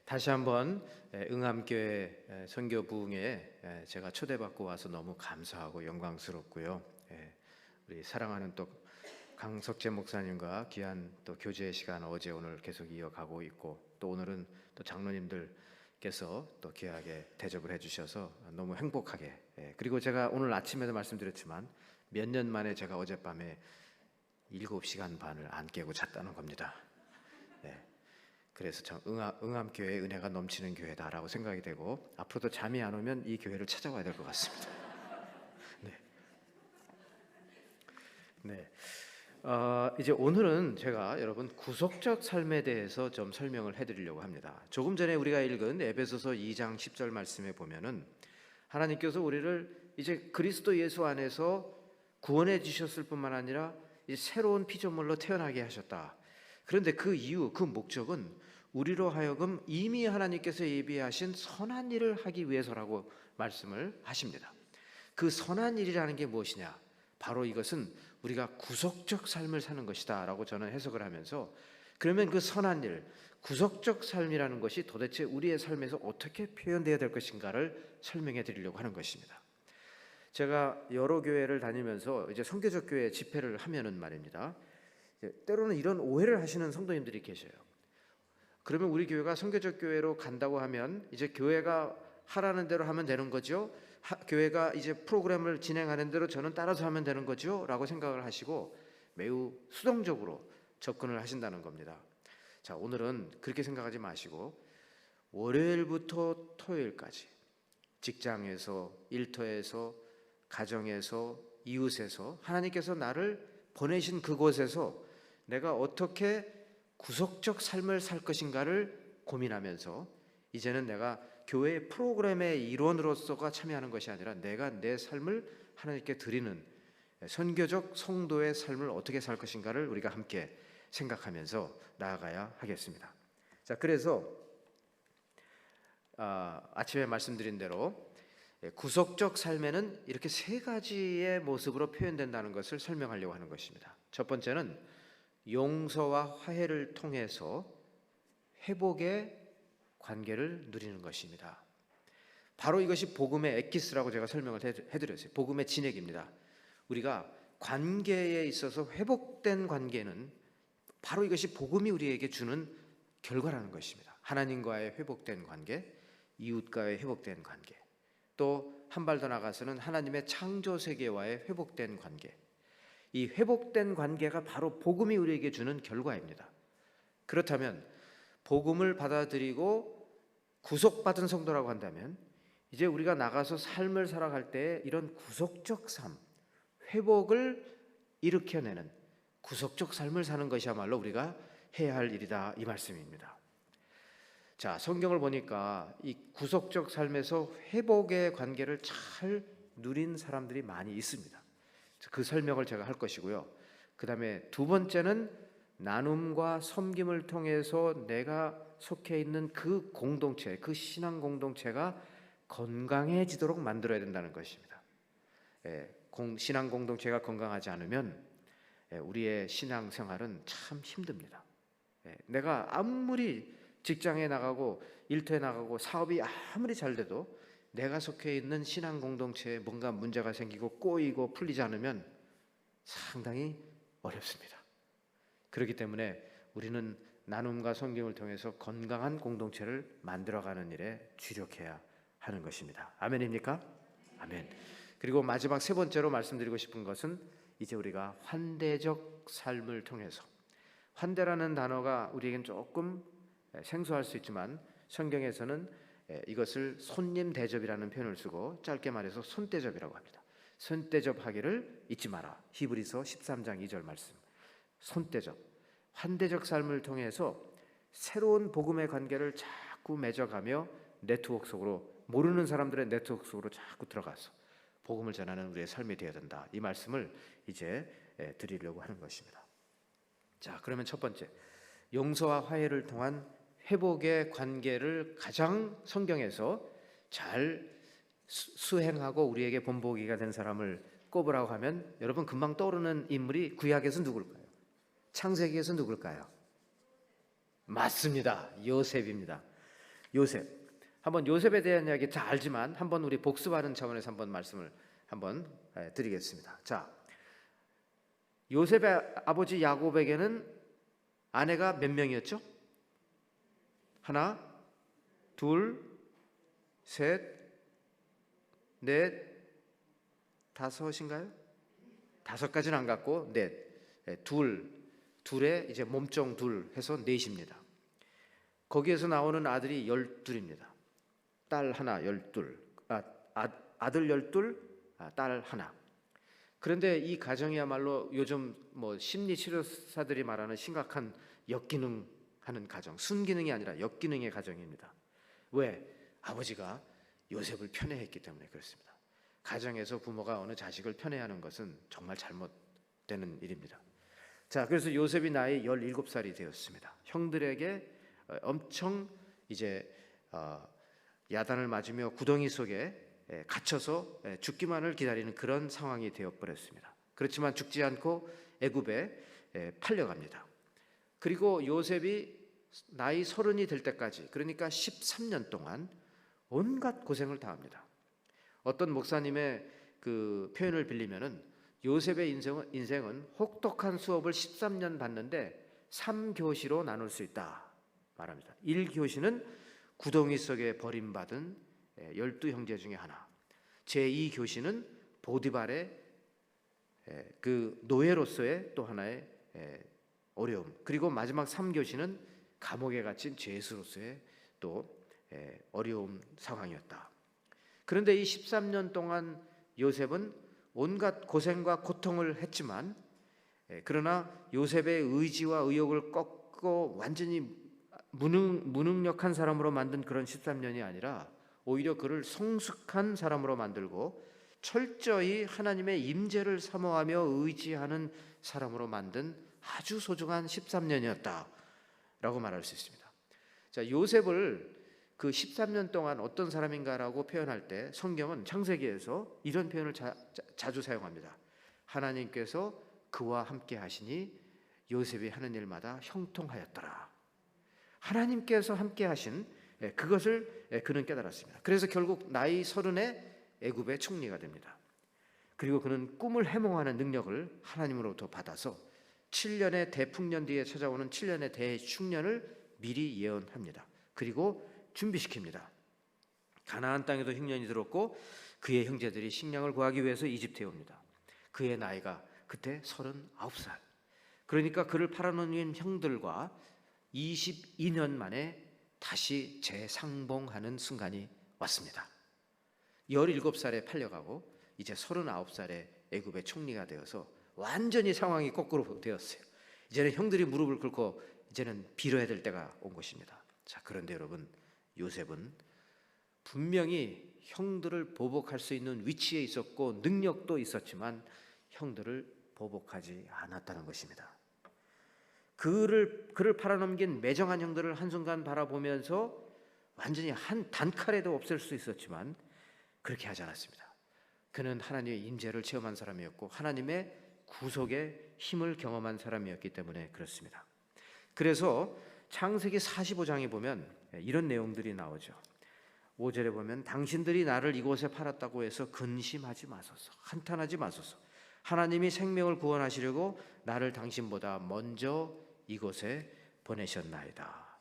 다시 한번 응암교회 선교 부흥에 제가 초대받고 와서 너무 감사하고 영광스럽고요. 우리 사랑하는 또 강석재 목사님과 귀한 또 교제의 시간 어제 오늘 계속 이어가고 있고, 또 오늘은 또 장로님들께서 또 귀하게 대접을 해주셔서 너무 행복하게, 그리고 제가 오늘 아침에도 말씀드렸지만 몇 년 만에 제가 어젯밤에 7시간 반을 안 깨고 잤다는 겁니다. 그래서 참 응암교회의 은혜가 넘치는 교회다라고 생각이 되고, 앞으로도 잠이 안 오면 이 교회를 찾아와야 될 것 같습니다. 네. 이제 오늘은 제가 여러분 구속적 삶에 대해서 좀 설명을 해드리려고 합니다. 조금 전에 우리가 읽은 에베소서 2장 10절 말씀에 보면은 하나님께서 우리를 이제 그리스도 예수 안에서 구원해 주셨을 뿐만 아니라 이제 새로운 피조물로 태어나게 하셨다. 그런데 그 이유, 그 목적은 우리로 하여금 이미 하나님께서 예비하신 선한 일을 하기 위해서라고 말씀을 하십니다. 그 선한 일이라는 게 무엇이냐? 바로 이것은 우리가 구속적 삶을 사는 것이다 라고 저는 해석을 하면서, 그러면 그 선한 일, 구속적 삶이라는 것이 도대체 우리의 삶에서 어떻게 표현되어야 될 것인가를 설명해 드리려고 하는 것입니다. 제가 여러 교회를 다니면서 이제 선교적 교회 집회를 하면은 말입니다, 때로는 이런 오해를 하시는 성도님들이 계셔요. 그러면 우리 교회가 선교적 교회로 간다고 하면 이제 교회가 하라는 대로 하면 되는 거죠. 교회가 이제 프로그램을 진행하는 대로 저는 따라서 하면 되는 거죠 라고 생각을 하시고 매우 수동적으로 접근을 하신다는 겁니다. 자, 오늘은 그렇게 생각하지 마시고 월요일부터 토요일까지 직장에서, 일터에서, 가정에서, 이웃에서 하나님께서 나를 보내신 그곳에서 내가 어떻게 구속적 삶을 살 것인가를 고민하면서, 이제는 내가 교회의 프로그램의 일원으로서가 참여하는 것이 아니라 내가 내 삶을 하나님께 드리는 선교적 성도의 삶을 어떻게 살 것인가를 우리가 함께 생각하면서 나아가야 하겠습니다. 자, 그래서 아침에 말씀드린 대로 구속적 삶에는 이렇게 세 가지의 모습으로 표현된다는 것을 설명하려고 하는 것입니다. 첫 번째는 용서와 화해를 통해서 회복의 관계를 누리는 것입니다. 바로 이것이 복음의 엑기스라고 제가 설명을 해드렸어요. 복음의 진액입니다. 우리가 관계에 있어서 회복된 관계는 바로 이것이 복음이 우리에게 주는 결과라는 것입니다. 하나님과의 회복된 관계, 이웃과의 회복된 관계, 또 한 발 더 나가서는 하나님의 창조 세계와의 회복된 관계. 이 회복된 관계가 바로 복음이 우리에게 주는 결과입니다. 그렇다면 복음을 받아들이고 구속받은 성도라고 한다면 이제 우리가 나가서 삶을 살아갈 때 이런 구속적 삶, 회복을 일으켜내는 구속적 삶을 사는 것이야말로 우리가 해야 할 일이다, 이 말씀입니다. 자, 성경을 보니까 이 구속적 삶에서 회복의 관계를 잘 누린 사람들이 많이 있습니다. 그 설명을 제가 할 것이고요. 그 다음에 두 번째는 나눔과 섬김을 통해서 내가 속해 있는 그 공동체, 그 신앙 공동체가 건강해지도록 만들어야 된다는 것입니다. 신앙 공동체가 건강하지 않으면 우리의 신앙 생활은 참 힘듭니다. 내가 아무리 직장에 나가고 일터에 나가고 사업이 아무리 잘 돼도 내가 속해 있는 신앙 공동체에 뭔가 문제가 생기고 꼬이고 풀리지 않으면 상당히 어렵습니다. 그렇기 때문에 우리는 나눔과 섬김을 통해서 건강한 공동체를 만들어가는 일에 주력해야 하는 것입니다. 아멘입니까? 아멘. 그리고 마지막 세 번째로 말씀드리고 싶은 것은 이제 우리가 환대적 삶을 통해서, 환대라는 단어가 우리에겐 조금 생소할 수 있지만 성경에서는 이것을 손님 대접이라는 표현을 쓰고 짧게 말해서 손대접이라고 합니다. 손대접하기를 잊지 마라. 히브리서 13장 2절 말씀. 손대접, 환대적 삶을 통해서 새로운 복음의 관계를 자꾸 맺어가며 네트워크 속으로, 모르는 사람들의 네트워크 속으로 자꾸 들어가서 복음을 전하는 우리의 삶이 되어야 된다, 이 말씀을 이제 드리려고 하는 것입니다. 자, 그러면 첫 번째, 용서와 화해를 통한 회복의 관계를 가장 성경에서 잘 수행하고 우리에게 본보기가 된 사람을 꼽으라고 하면 여러분 금방 떠오르는 인물이 구약에서 누굴까요? 창세기에서 누굴까요? 맞습니다. 요셉입니다. 요셉. 한번 요셉에 대한 이야기 다 알지만 한번 우리 복습하는 차원에서 한번 말씀을 한번 드리겠습니다. 자, 요셉의 아버지 야곱에게는 아내가 몇 명이었죠? 하나, 둘, 셋, 넷, 다섯인가요? 다섯까지는 안 갔고 넷, 둘에 이제 몸종 둘 해서 넷입니다. 거기에서 나오는 아들이 12입니다. 딸 하나 12, 아들 12, 딸 하나. 그런데 이 가정이야말로 요즘 뭐 심리 치료사들이 말하는 심각한 역기능하는 가정, 순기능이 아니라 역기능의 가정입니다. 왜? 아버지가 요셉을 편애했기 때문에 그렇습니다. 가정에서 부모가 어느 자식을 편애하는 것은 정말 잘못되는 일입니다. 자, 그래서 요셉이 나이 17살이 되었습니다. 형들에게 엄청 이제 야단을 맞으며 구덩이 속에 갇혀서 죽기만을 기다리는 그런 상황이 되어버렸습니다. 그렇지만 죽지 않고 애굽에 팔려갑니다. 그리고 요셉이 나이 30이 될 때까지, 그러니까 13년 동안 온갖 고생을 다합니다. 어떤 목사님의 그 표현을 빌리면은 요셉의 인생은 혹독한 수업을 13년 받는데 3교시로 나눌 수 있다 말합니다. 1교시는 구덩이 속에 버림받은 12형제 중에 하나, 제2교시는 보디발의 그 노예로서의 또 하나의 어려움, 그리고 마지막 3교시는 감옥에 갇힌 죄수로서의 또 어려운 상황이었다. 그런데 이 13년 동안 요셉은 온갖 고생과 고통을 했지만, 그러나 요셉의 의지와 의욕을 꺾고 완전히 무능력한 사람으로 만든 그런 13년이 아니라 오히려 그를 성숙한 사람으로 만들고 철저히 하나님의 임재를 사모하며 의지하는 사람으로 만든 아주 소중한 13년이었다라고 말할 수 있습니다. 자, 요셉을 그 13년 동안 어떤 사람인가라고 표현할 때 성경은 창세기에서 이런 표현을 자주 사용합니다. 하나님께서 그와 함께 하시니 요셉이 하는 일마다 형통하였더라. 하나님께서 함께 하신 그것을 그는 깨달았습니다. 그래서 결국 나이 30에 애굽의 총리가 됩니다. 그리고 그는 꿈을 해몽하는 능력을 하나님으로부터 받아서 7년의 대풍년 뒤에 찾아오는 7년의 대축년을 미리 예언합니다. 그리고 준비시킵니다. 가나안 땅에도 흉년이 들었고 그의 형제들이 식량을 구하기 위해서 이집트에 옵니다. 그의 나이가 그때 39살. 그러니까 그를 팔아넘긴 형들과 22년 만에 다시 재상봉하는 순간이 왔습니다. 17살에 팔려가고 이제 39살에 애굽의 총리가 되어서 완전히 상황이 거꾸로 되었어요. 이제는 형들이 무릎을 꿇고 이제는 빌어야 될 때가 온 것입니다. 자, 그런데 여러분, 요셉은 분명히 형들을 보복할 수 있는 위치에 있었고 능력도 있었지만 형들을 보복하지 않았다는 것입니다. 그를 팔아넘긴 매정한 형들을 한순간 바라보면서 완전히 한 단칼에도 없앨 수 있었지만 그렇게 하지 않았습니다. 그는 하나님의 임재를 체험한 사람이었고 하나님의 구속의 힘을 경험한 사람이었기 때문에 그렇습니다. 그래서 창세기 45장에 보면 이런 내용들이 나오죠. 5절에 보면 당신들이 나를 이곳에 팔았다고 해서 근심하지 마소서, 한탄하지 마소서. 하나님이 생명을 구원하시려고 나를 당신보다 먼저 이곳에 보내셨나이다.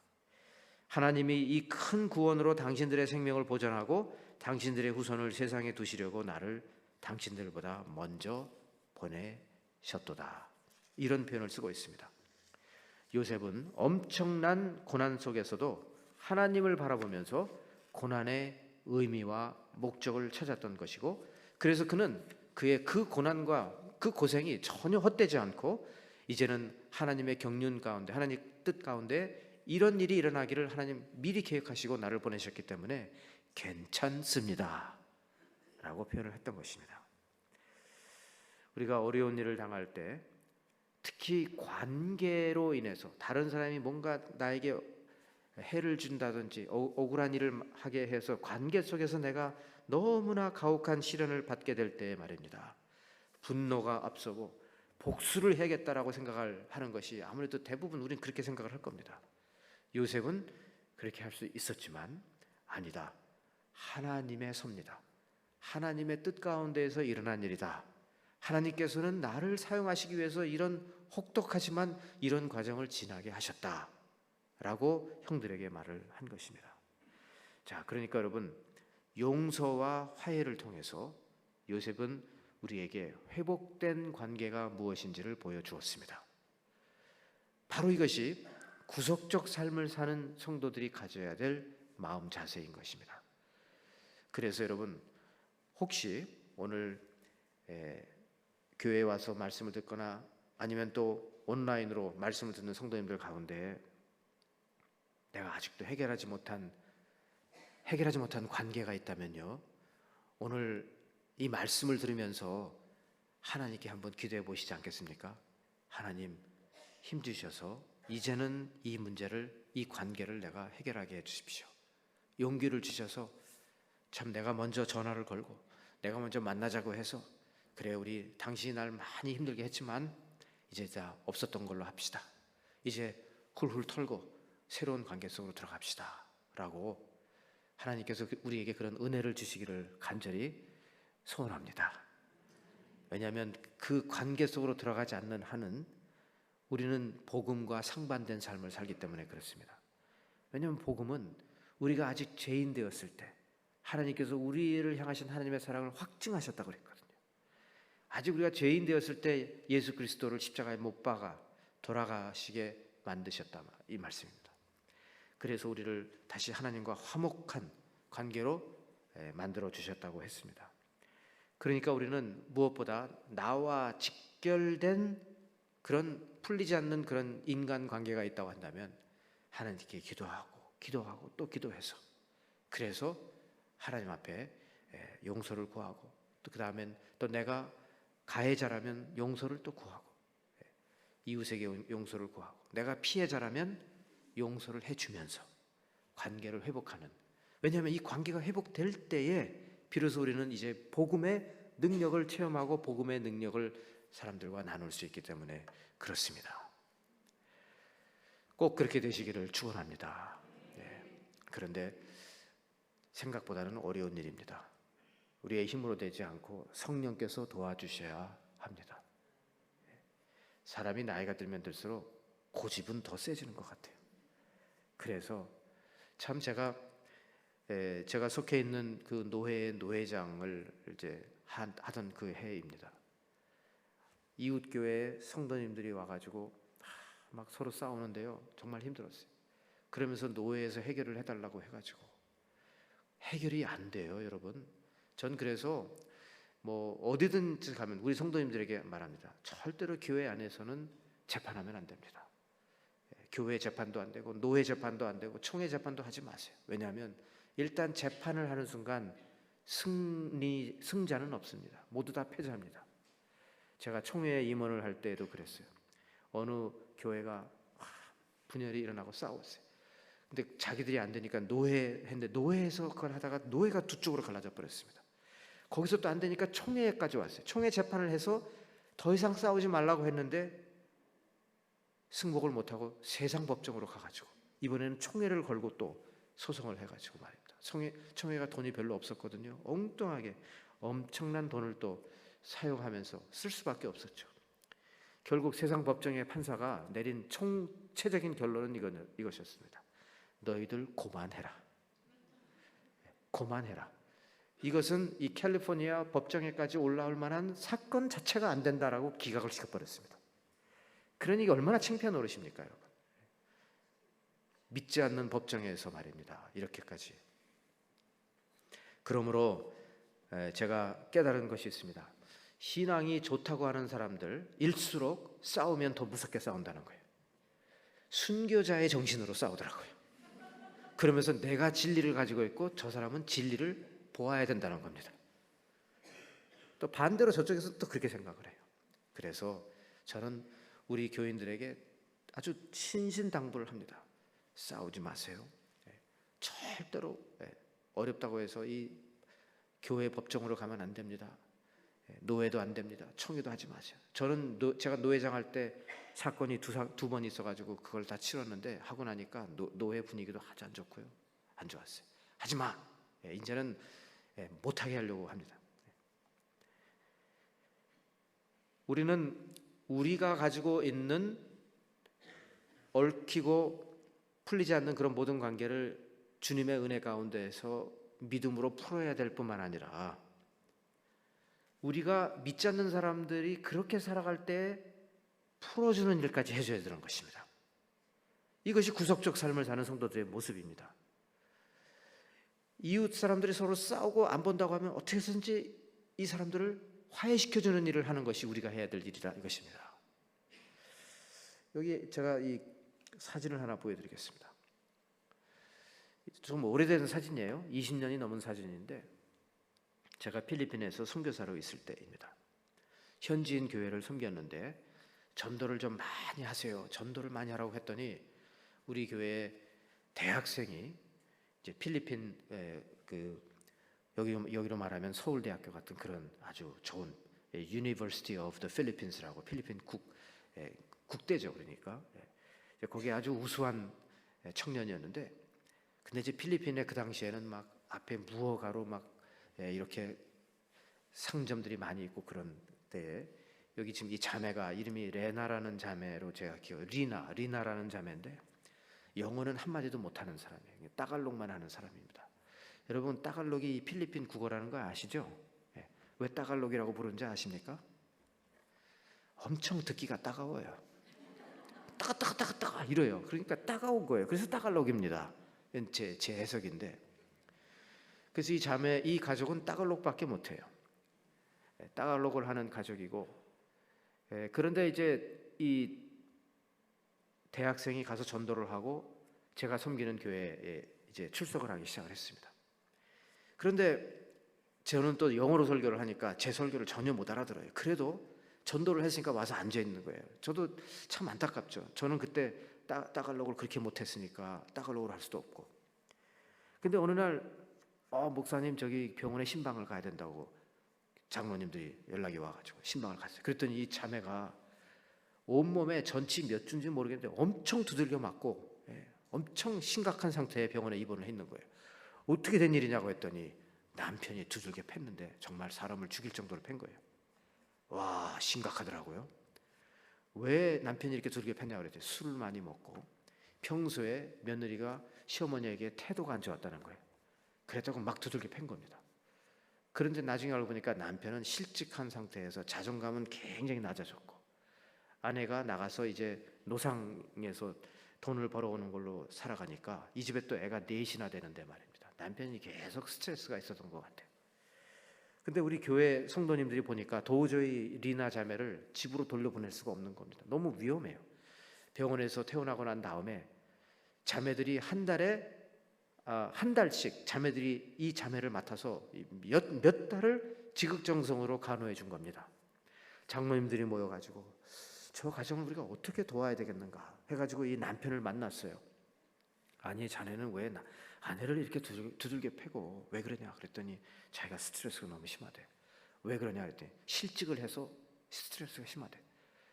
하나님이 이 큰 구원으로 당신들의 생명을 보전하고 당신들의 후손을 세상에 두시려고 나를 당신들보다 먼저 보내셨도다. 이런 표현을 쓰고 있습니다. 요셉은 엄청난 고난 속에서도 하나님을 바라보면서 고난의 의미와 목적을 찾았던 것이고, 그래서 그는 그의 그 고난과 그 고생이 전혀 헛되지 않고 이제는 하나님의 경륜 가운데, 하나님 뜻 가운데 이런 일이 일어나기를 하나님 미리 계획하시고 나를 보내셨기 때문에 괜찮습니다 라고 표현을 했던 것입니다. 우리가 어려운 일을 당할 때 특히 관계로 인해서 다른 사람이 뭔가 나에게 해를 준다든지 억울한 일을 하게 해서 관계 속에서 내가 너무나 가혹한 시련을 받게 될 때 말입니다. 분노가 앞서고 복수를 해야겠다라고 생각을 하는 것이 아무래도 대부분 우리는 그렇게 생각을 할 겁니다. 요셉은 그렇게 할 수 있었지만 아니다. 하나님의 섭니다. 하나님의 뜻 가운데에서 일어난 일이다. 하나님께서는 나를 사용하시기 위해서 이런 혹독하지만 이런 과정을 지나게 하셨다 라고 형들에게 말을 한 것입니다. 자, 그러니까 여러분, 용서와 화해를 통해서 요셉은 우리에게 회복된 관계가 무엇인지를 보여주었습니다. 바로 이것이 구속적 삶을 사는 성도들이 가져야 될 마음 자세인 것입니다. 그래서 여러분, 혹시 오늘 교회에 와서 말씀을 듣거나 아니면 또 온라인으로 말씀을 듣는 성도님들 가운데 내가 아직도 해결하지 못한 관계가 있다면요, 오늘 이 말씀을 들으면서 하나님께 한번 기도해 보시지 않겠습니까? 하나님, 힘주셔서 이제는 이 문제를, 이 관계를 내가 해결하게 해 주십시오. 용기를 주셔서 참 내가 먼저 전화를 걸고 내가 먼저 만나자고 해서, 그래 우리 당신이 날 많이 힘들게 했지만 이제 다 없었던 걸로 합시다. 이제 훌훌 털고 새로운 관계 속으로 들어갑시다 라고 하나님께서 우리에게 그런 은혜를 주시기를 간절히 소원합니다. 왜냐하면 그 관계 속으로 들어가지 않는 한은 우리는 복음과 상반된 삶을 살기 때문에 그렇습니다. 왜냐하면 복음은 우리가 아직 죄인 되었을 때 하나님께서 우리를 향하신 하나님의 사랑을 확증하셨다고 그랬거든요. 아직 우리가 죄인 되었을 때 예수 그리스도를 십자가에 못 박아 돌아가시게 만드셨다, 이 말씀입니다. 그래서 우리를 다시 하나님과 화목한 관계로 만들어 주셨다고 했습니다. 그러니까 우리는 무엇보다 나와 직결된 그런 풀리지 않는 그런 인간 관계가 있다고 한다면 하나님께 기도하고 또 기도해서, 그래서 하나님 앞에 용서를 구하고, 또 그 다음엔 또 내가 가해자라면 용서를 또 구하고, 이웃에게 용서를 구하고, 내가 피해자라면 용서를 해주면서 관계를 회복하는, 왜냐하면 이 관계가 회복될 때에 비로소 우리는 이제 복음의 능력을 체험하고 복음의 능력을 사람들과 나눌 수 있기 때문에 그렇습니다. 꼭 그렇게 되시기를 축원합니다. 그런데 생각보다는 어려운 일입니다. 우리의 힘으로 되지 않고 성령께서 도와주셔야 합니다. 사람이 나이가 들면 들수록 고집은 더 세지는 것 같아요. 그래서 참 제가 속해 있는 그 노회의 노회장을 이제 하던 그 해입니다. 이웃교회 성도님들이 와가지고 막 서로 싸우는데요, 정말 힘들었어요. 그러면서 노회에서 해결을 해달라고 해가지고 해결이 안 돼요, 여러분. 전 그래서 뭐 어디든지 가면 우리 성도님들에게 말합니다. 절대로 교회 안에서는 재판하면 안 됩니다. 교회 재판도 안 되고 노회 재판도 안 되고 총회 재판도 하지 마세요. 왜냐하면 일단 재판을 하는 순간 승자는 없습니다. 모두 다 패자입니다. 제가 총회 임원을 할 때에도 그랬어요. 어느 교회가 분열이 일어나고 싸웠어요. 근데 자기들이 안 되니까 노회 했는데, 노회에서 그걸 하다가 노회가 두 쪽으로 갈라져 버렸습니다. 거기서 또 안 되니까 총회까지 왔어요. 총회 재판을 해서 더 이상 싸우지 말라고 했는데 승복을 못하고 세상법정으로 가가지고 이번에는 총회를 걸고 또 소송을 해가지고 말입니다. 총회가 돈이 별로 없었거든요. 엉뚱하게 엄청난 돈을 또 사용하면서 쓸 수밖에 없었죠. 결국 세상법정의 판사가 내린 총체적인 결론은 이것이었습니다. 너희들 고만해라. 이것은 이 캘리포니아 법정에까지 올라올 만한 사건 자체가 안 된다라고 기각을 시켜버렸습니다. 그러니 이게 얼마나 창피한 노릇입니까, 여러분? 믿지 않는 법정에서 말입니다. 이렇게까지. 그러므로 제가 깨달은 것이 있습니다. 신앙이 좋다고 하는 사람들일수록 싸우면 더 무섭게 싸운다는 거예요. 순교자의 정신으로 싸우더라고요. 그러면서 내가 진리를 가지고 있고 저 사람은 진리를 보아야 된다는 겁니다. 또 반대로 저쪽에서 또 그렇게 생각을 해요. 그래서 저는 우리 교인들에게 아주 신신당부를 합니다. 싸우지 마세요. 절대로 어렵다고 해서 이 교회 법정으로 가면 안 됩니다. 노예도 안 됩니다. 청유도 하지 마세요. 저는 제가 노예장 할 때 사건이 두 번 있어가지고 그걸 다 치렀는데 하고 나니까 노예 분위기도 아주 안 좋고요. 안 좋았어요. 하지 마. 이제는 못하게 하려고 합니다. 우리는 우리가 가지고 있는 얽히고 풀리지 않는 그런 모든 관계를 주님의 은혜 가운데에서 믿음으로 풀어야 될 뿐만 아니라 우리가 믿지 않는 사람들이 그렇게 살아갈 때 풀어주는 일까지 해줘야 되는 것입니다. 이것이 구속적 삶을 사는 성도들의 모습입니다. 이웃 사람들이 서로 싸우고 안 본다고 하면 어떻게 해서든지 이 사람들을 화해시켜주는 일을 하는 것이 우리가 해야 될 일이라 이것입니다. 여기 제가 이 사진을 하나 보여드리겠습니다. 좀 오래된 사진이에요. 20년이 넘은 사진인데 제가 필리핀에서 선교사로 있을 때입니다. 현지인 교회를 섬겼는데 전도를 좀 많이 하세요. 전도를 많이 하라고 했더니 우리 교회 대학생이 이제 필리핀 여기로 말하면 서울대학교 같은 그런 아주 좋은 University of the Philippines라고 필리핀 국대죠. 그러니까 거기 아주 우수한 청년이었는데 근데 이제 필리핀에 그 당시에는 막 앞에 무허가로 막 이렇게 상점들이 많이 있고 그런 때에 여기 지금 이 자매가 이름이 레나라는 자매로 제가 리나라는 자매인데 영어는 한마디도 못하는 사람이에요. 따갈록만 하는 사람입니다. 여러분 따갈록이 필리핀 국어라는 거 아시죠? 왜 따갈록이라고 부르는지 아십니까? 엄청 듣기가 따가워요. 따가 이래요. 그러니까 따가운 거예요. 그래서 따갈록입니다. 제 해석인데 그래서 이 가족은 따갈록밖에 못해요. 따갈록을 하는 가족이고 그런데 이제 이 대학생이 가서 전도를 하고 제가 섬기는 교회에 이제 출석을 하기 시작을 했습니다. 그런데 저는 또 영어로 설교를 하니까 제 설교를 전혀 못 알아들어요. 그래도 전도를 했으니까 와서 앉아 있는 거예요. 저도 참 안타깝죠. 저는 그때 따갈록을 그렇게 못했으니까 따갈록을 할 수도 없고. 근데 어느 날 목사님 저기 병원에 신방을 가야 된다고 장로님들이 연락이 와가지고 신방을 갔어요. 그랬더니 이 자매가 온몸에 전치 몇 주인지 모르겠는데 엄청 두들겨 맞고 엄청 심각한 상태의 병원에 입원을 했는 거예요. 어떻게 된 일이냐고 했더니 남편이 두들겨 팼는데 정말 사람을 죽일 정도로 팬 거예요. 와, 심각하더라고요. 왜 남편이 이렇게 두들겨 팼냐고 그랬더니 술을 많이 먹고 평소에 며느리가 시어머니에게 태도가 안 좋았다는 거예요. 그랬다고 막 두들겨 팬 겁니다. 그런데 나중에 알고 보니까 남편은 실직한 상태에서 자존감은 굉장히 낮아졌고 아내가 나가서 이제 노상에서 돈을 벌어오는 걸로 살아가니까 이 집에 또 애가 넷이나 되는데 말입니다. 남편이 계속 스트레스가 있었던 것 같아요. 근데 우리 교회 성도님들이 보니까 도저히 리나 자매를 집으로 돌려보낼 수가 없는 겁니다. 너무 위험해요. 병원에서 퇴원하고 난 다음에 자매들이 한 달씩 자매들이 이 자매를 맡아서 몇 달을 지극정성으로 간호해 준 겁니다. 장로님들이 모여가지고 저 가정을 우리가 어떻게 도와야 되겠는가 해가지고 이 남편을 만났어요. 아니 자네는 왜 아내를 이렇게 두들겨 패고 왜 그러냐 그랬더니 자기가 스트레스가 너무 심하대. 왜 그러냐 그랬더니 실직을 해서 스트레스가 심하대.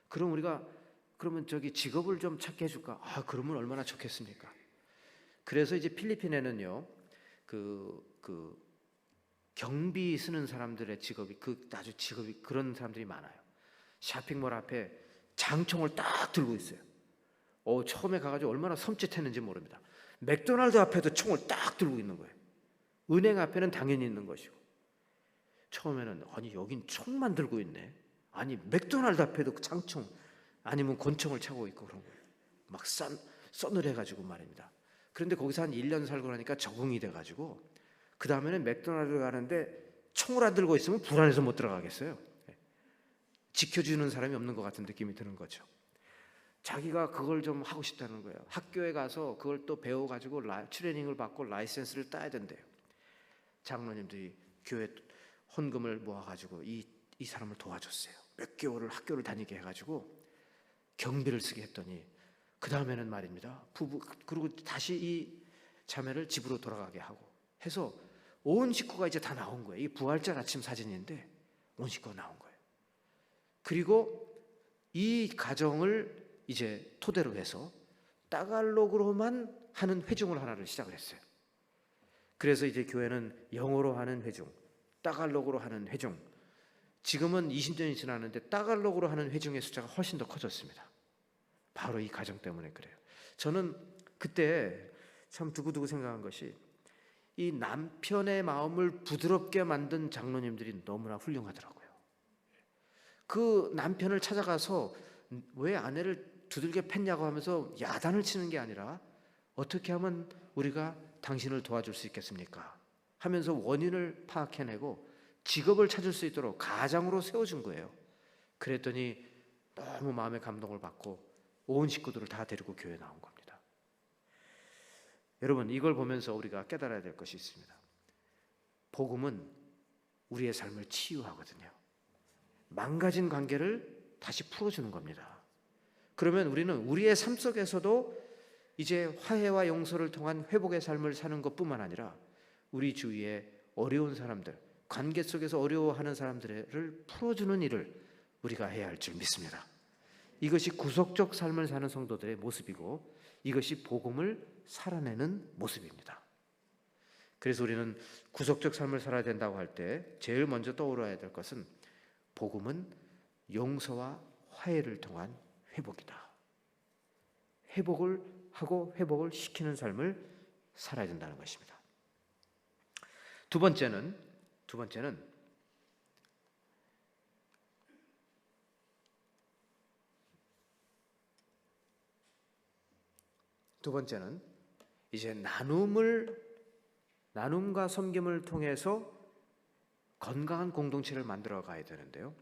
그러면 저기 직업을 좀 찾게 해줄까? 그러면 얼마나 좋겠습니까? 그래서 이제 필리핀에는요 그 경비 쓰는 사람들의 직업이 아주 직업이 그런 사람들이 많아요. 쇼핑몰 앞에 장총을 딱 들고 있어요. 처음에 가가지고 얼마나 섬찟했는지 모릅니다. 맥도날드 앞에도 총을 딱 들고 있는 거예요. 은행 앞에는 당연히 있는 것이고 처음에는 아니 여긴 총만 들고 있네. 아니 맥도날드 앞에도 장총 아니면 권총을 차고 있고 그런 거예요. 막 서늘해가지고 말입니다. 그런데 거기서 한 1년 살고 나니까 적응이 돼가지고 그 다음에는 맥도날드 가는데 총을 안 들고 있으면 불안해서 못 들어가겠어요. 지켜주는 사람이 없는 것 같은 느낌이 드는 거죠. 자기가 그걸 좀 하고 싶다는 거예요. 학교에 가서 그걸 또 배워가지고 트레이닝을 받고 라이센스를 따야 된대요. 장로님들이 교회 헌금을 모아가지고 이 사람을 도와줬어요. 몇 개월을 학교를 다니게 해가지고 경비를 쓰게 했더니 그 다음에는 말입니다. 그리고 다시 이 자매를 집으로 돌아가게 하고 해서 온 식구가 이제 다 나온 거예요. 이 부활절 아침 사진인데 온 식구가 나온 거예요. 그리고 이 가정을 이제 토대로 해서 따갈록으로만 하는 회중을 하나를 시작을 했어요. 그래서 이제 교회는 영어로 하는 회중, 따갈록으로 하는 회중, 지금은 20년이 지났는데 따갈록으로 하는 회중의 숫자가 훨씬 더 커졌습니다. 바로 이 가정 때문에 그래요. 저는 그때 참 두고두고 생각한 것이, 이 남편의 마음을 부드럽게 만든 장로님들이 너무나 훌륭하더라고요. 그 남편을 찾아가서 왜 아내를 두들겨 팼냐고 하면서 야단을 치는 게 아니라, 어떻게 하면 우리가 당신을 도와줄 수 있겠습니까? 하면서 원인을 파악해내고 직업을 찾을 수 있도록 가장으로 세워준 거예요. 그랬더니 너무 마음의 감동을 받고 온 식구들을 다 데리고 교회에 나온 겁니다. 여러분, 이걸 보면서 우리가 깨달아야 될 것이 있습니다. 복음은 우리의 삶을 치유하거든요. 망가진 관계를 다시 풀어주는 겁니다. 그러면 우리는 우리의 삶 속에서도 이제 화해와 용서를 통한 회복의 삶을 사는 것뿐만 아니라 우리 주위에 어려운 사람들, 관계 속에서 어려워하는 사람들을 풀어주는 일을 우리가 해야 할 줄 믿습니다. 이것이 구속적 삶을 사는 성도들의 모습이고, 이것이 복음을 살아내는 모습입니다. 그래서 우리는 구속적 삶을 살아야 된다고 할 때 제일 먼저 떠올라야 될 것은, 복음은 용서와 화해를 통한 회복이다. 회복을 하고 회복을 시키는 삶을 살아야 된다는 것입니다. 두 번째는 이제 나눔과 섬김을 통해서 건강한 공동체를 만들어 가야 되는데요.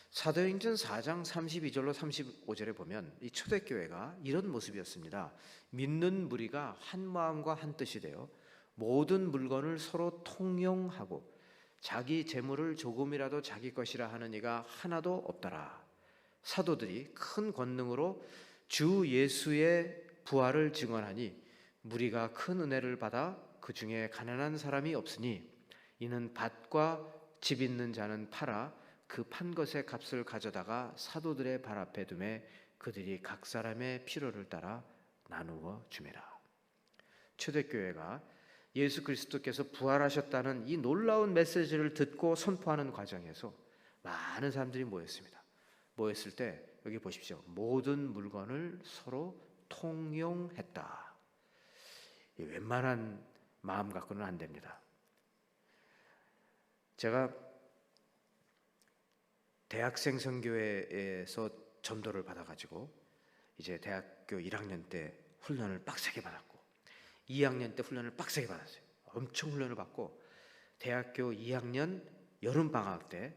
사도행전 4장 32절로 35절에 보면 이 초대교회가 이런 모습이었습니다. 믿는 무리가 한 마음과 한 뜻이 되어 모든 물건을 서로 통용하고 자기 재물을 조금이라도 자기 것이라 하는 이가 하나도 없더라. 사도들이 큰 권능으로 주 예수의 부활을 증언하니 무리가 큰 은혜를 받아 그 중에 가난한 사람이 없으니 이는 밭과 집 있는 자는 팔아 그 판 것의 값을 가져다가 사도들의 발 앞에 두매 그들이 각 사람의 필요를 따라 나누어 주매라. 초대교회가 예수 그리스도께서 부활하셨다는 이 놀라운 메시지를 듣고 선포하는 과정에서 많은 사람들이 모였습니다. 모였을 때 여기 보십시오. 모든 물건을 서로 통용했다. 웬만한 마음 갖고는 안 됩니다. 제가 대학생 선교회에서 전도를 받아가지고 이제 대학교 1학년 때 훈련을 빡세게 받았고 2학년 때 훈련을 빡세게 받았어요. 엄청 훈련을 받고 대학교 2학년 여름방학 때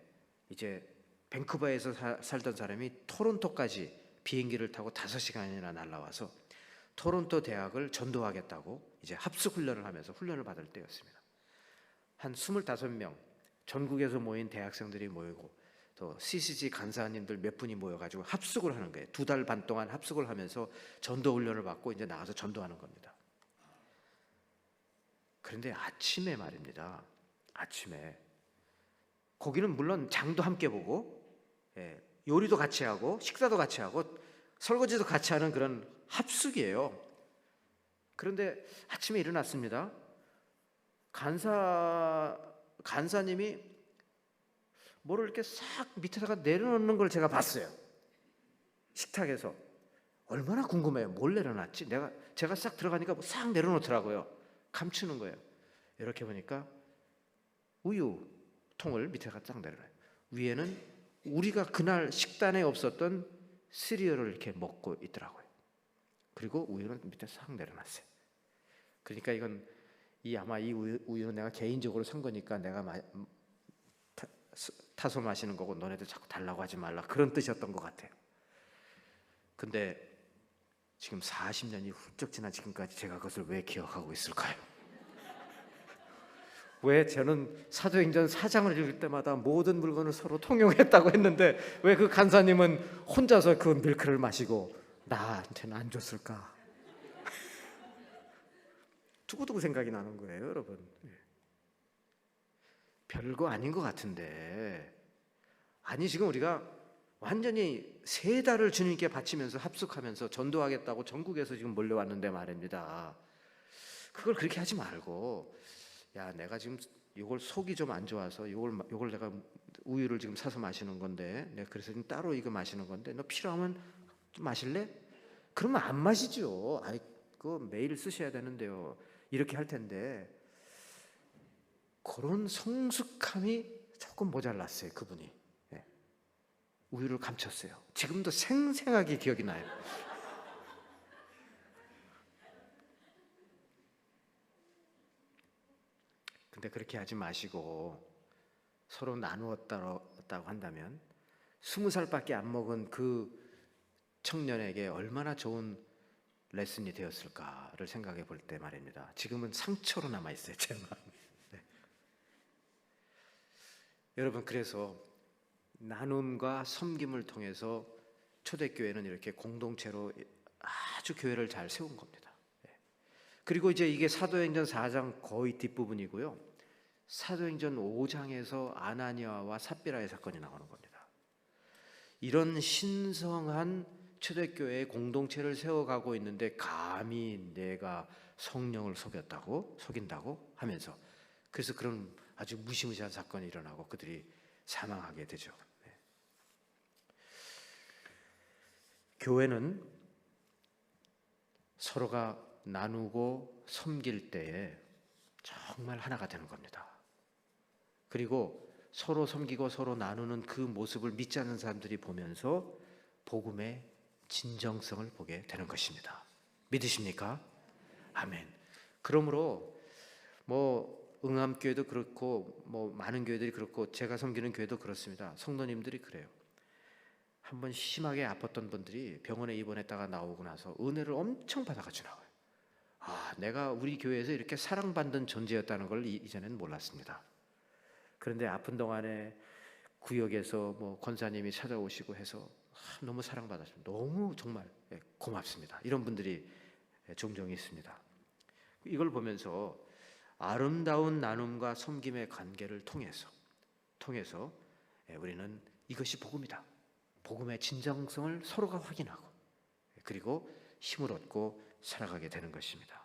이제 밴쿠버에서 살던 사람이 토론토까지 비행기를 타고 5시간이나 날아와서 토론토 대학을 전도하겠다고 이제 합숙 훈련을 하면서 훈련을 받을 때였습니다. 한 25명 전국에서 모인 대학생들이 모이고 또 CCG 간사님들 몇 분이 모여가지고 합숙을 하는 거예요. 2달 반 동안 합숙을 하면서 전도 훈련을 받고 이제 나가서 전도하는 겁니다. 그런데 아침에 말입니다. 아침에 거기는 물론 장도 함께 보고 요리도 같이 하고 식사도 같이 하고 설거지도 같이 하는 그런 합숙이에요. 그런데 아침에 일어났습니다. 간사님이 뭐를 이렇게 싹 밑에다가 내려놓는 걸 제가 봤어요. 식탁에서. 얼마나 궁금해요. 뭘 내려놨지? 제가 싹 들어가니까 싹 내려놓더라고요. 감추는 거예요. 이렇게 보니까 우유통을 밑에다가 싹 내려놔요. 위에는 우리가 그날 식단에 없었던 시리얼을 이렇게 먹고 있더라고요. 그리고 우유는 밑에 싹 내려놨어요. 그러니까 이건 아마 이 우유는 내가 개인적으로 산 거니까 내가 타서 마시는 거고 너네들 자꾸 달라고 하지 말라, 그런 뜻이었던 것 같아요. 근데 지금 40년이 훌쩍 지난 지금까지 제가 그것을 왜 기억하고 있을까요? 왜 저는 사도행전 4장을 읽을 때마다 모든 물건을 서로 통용했다고 했는데 왜 그 간사님은 혼자서 그 밀크를 마시고 나한테는 안 줬을까? 두고두고 생각이 나는 거예요, 여러분. 별거 아닌 것 같은데 아니 지금 우리가 완전히 3달을 주님께 바치면서 합숙하면서 전도하겠다고 전국에서 지금 몰려왔는데 말입니다. 그걸 그렇게 하지 말고, 야 내가 지금 이걸 속이 좀 안 좋아서 이걸 내가 우유를 지금 사서 마시는 건데, 내가 그래서 지금 따로 이거 마시는 건데 너 필요하면 좀 마실래? 그러면 안 마시죠. 아이 그거 매일 쓰셔야 되는데요. 이렇게 할 텐데, 그런 성숙함이 조금 모자랐어요 그분이. 예. 우유를 감췄어요. 지금도 생생하게 기억이 나요. 근데 그렇게 하지 마시고 서로 나누었다고 한다면 20살밖에 안 먹은 그 청년에게 얼마나 좋은 레슨이 되었을까를 생각해 볼 때 말입니다. 지금은 상처로 남아 있어요 제 마음에. 네. 여러분, 그래서 나눔과 섬김을 통해서 초대교회는 이렇게 공동체로 아주 교회를 잘 세운 겁니다. 네. 그리고 이제 이게 사도행전 4장 거의 뒷부분이고요. 사도행전 5장에서 아나니아와 삽비라의 사건이 나오는 겁니다. 이런 신성한 초대교회의 공동체를 세워가고 있는데 감히 내가 성령을 속인다고 하면서, 그래서 그런 아주 무시무시한 사건이 일어나고 그들이 사망하게 되죠. 네. 교회는 서로가 나누고 섬길 때에 정말 하나가 되는 겁니다. 그리고 서로 섬기고 서로 나누는 그 모습을 믿지 않는 사람들이 보면서 복음의 진정성을 보게 되는 것입니다. 믿으십니까? 아멘. 그러므로 응암교회도 그렇고 많은 교회들이 그렇고 제가 섬기는 교회도 그렇습니다. 성도님들이 그래요. 한번 심하게 아팠던 분들이 병원에 입원했다가 나오고 나서 은혜를 엄청 받아가지고 나와요. 내가 우리 교회에서 이렇게 사랑받는 존재였다는 걸 이전에는 몰랐습니다. 그런데 아픈 동안에 구역에서 권사님이 찾아오시고 해서 너무 사랑받았습니다. 너무 정말 고맙습니다. 이런 분들이 종종 있습니다. 이걸 보면서 아름다운 나눔과 섬김의 관계를 통해서 우리는 이것이 복음이다. 복음의 진정성을 서로가 확인하고 그리고 힘을 얻고 살아가게 되는 것입니다.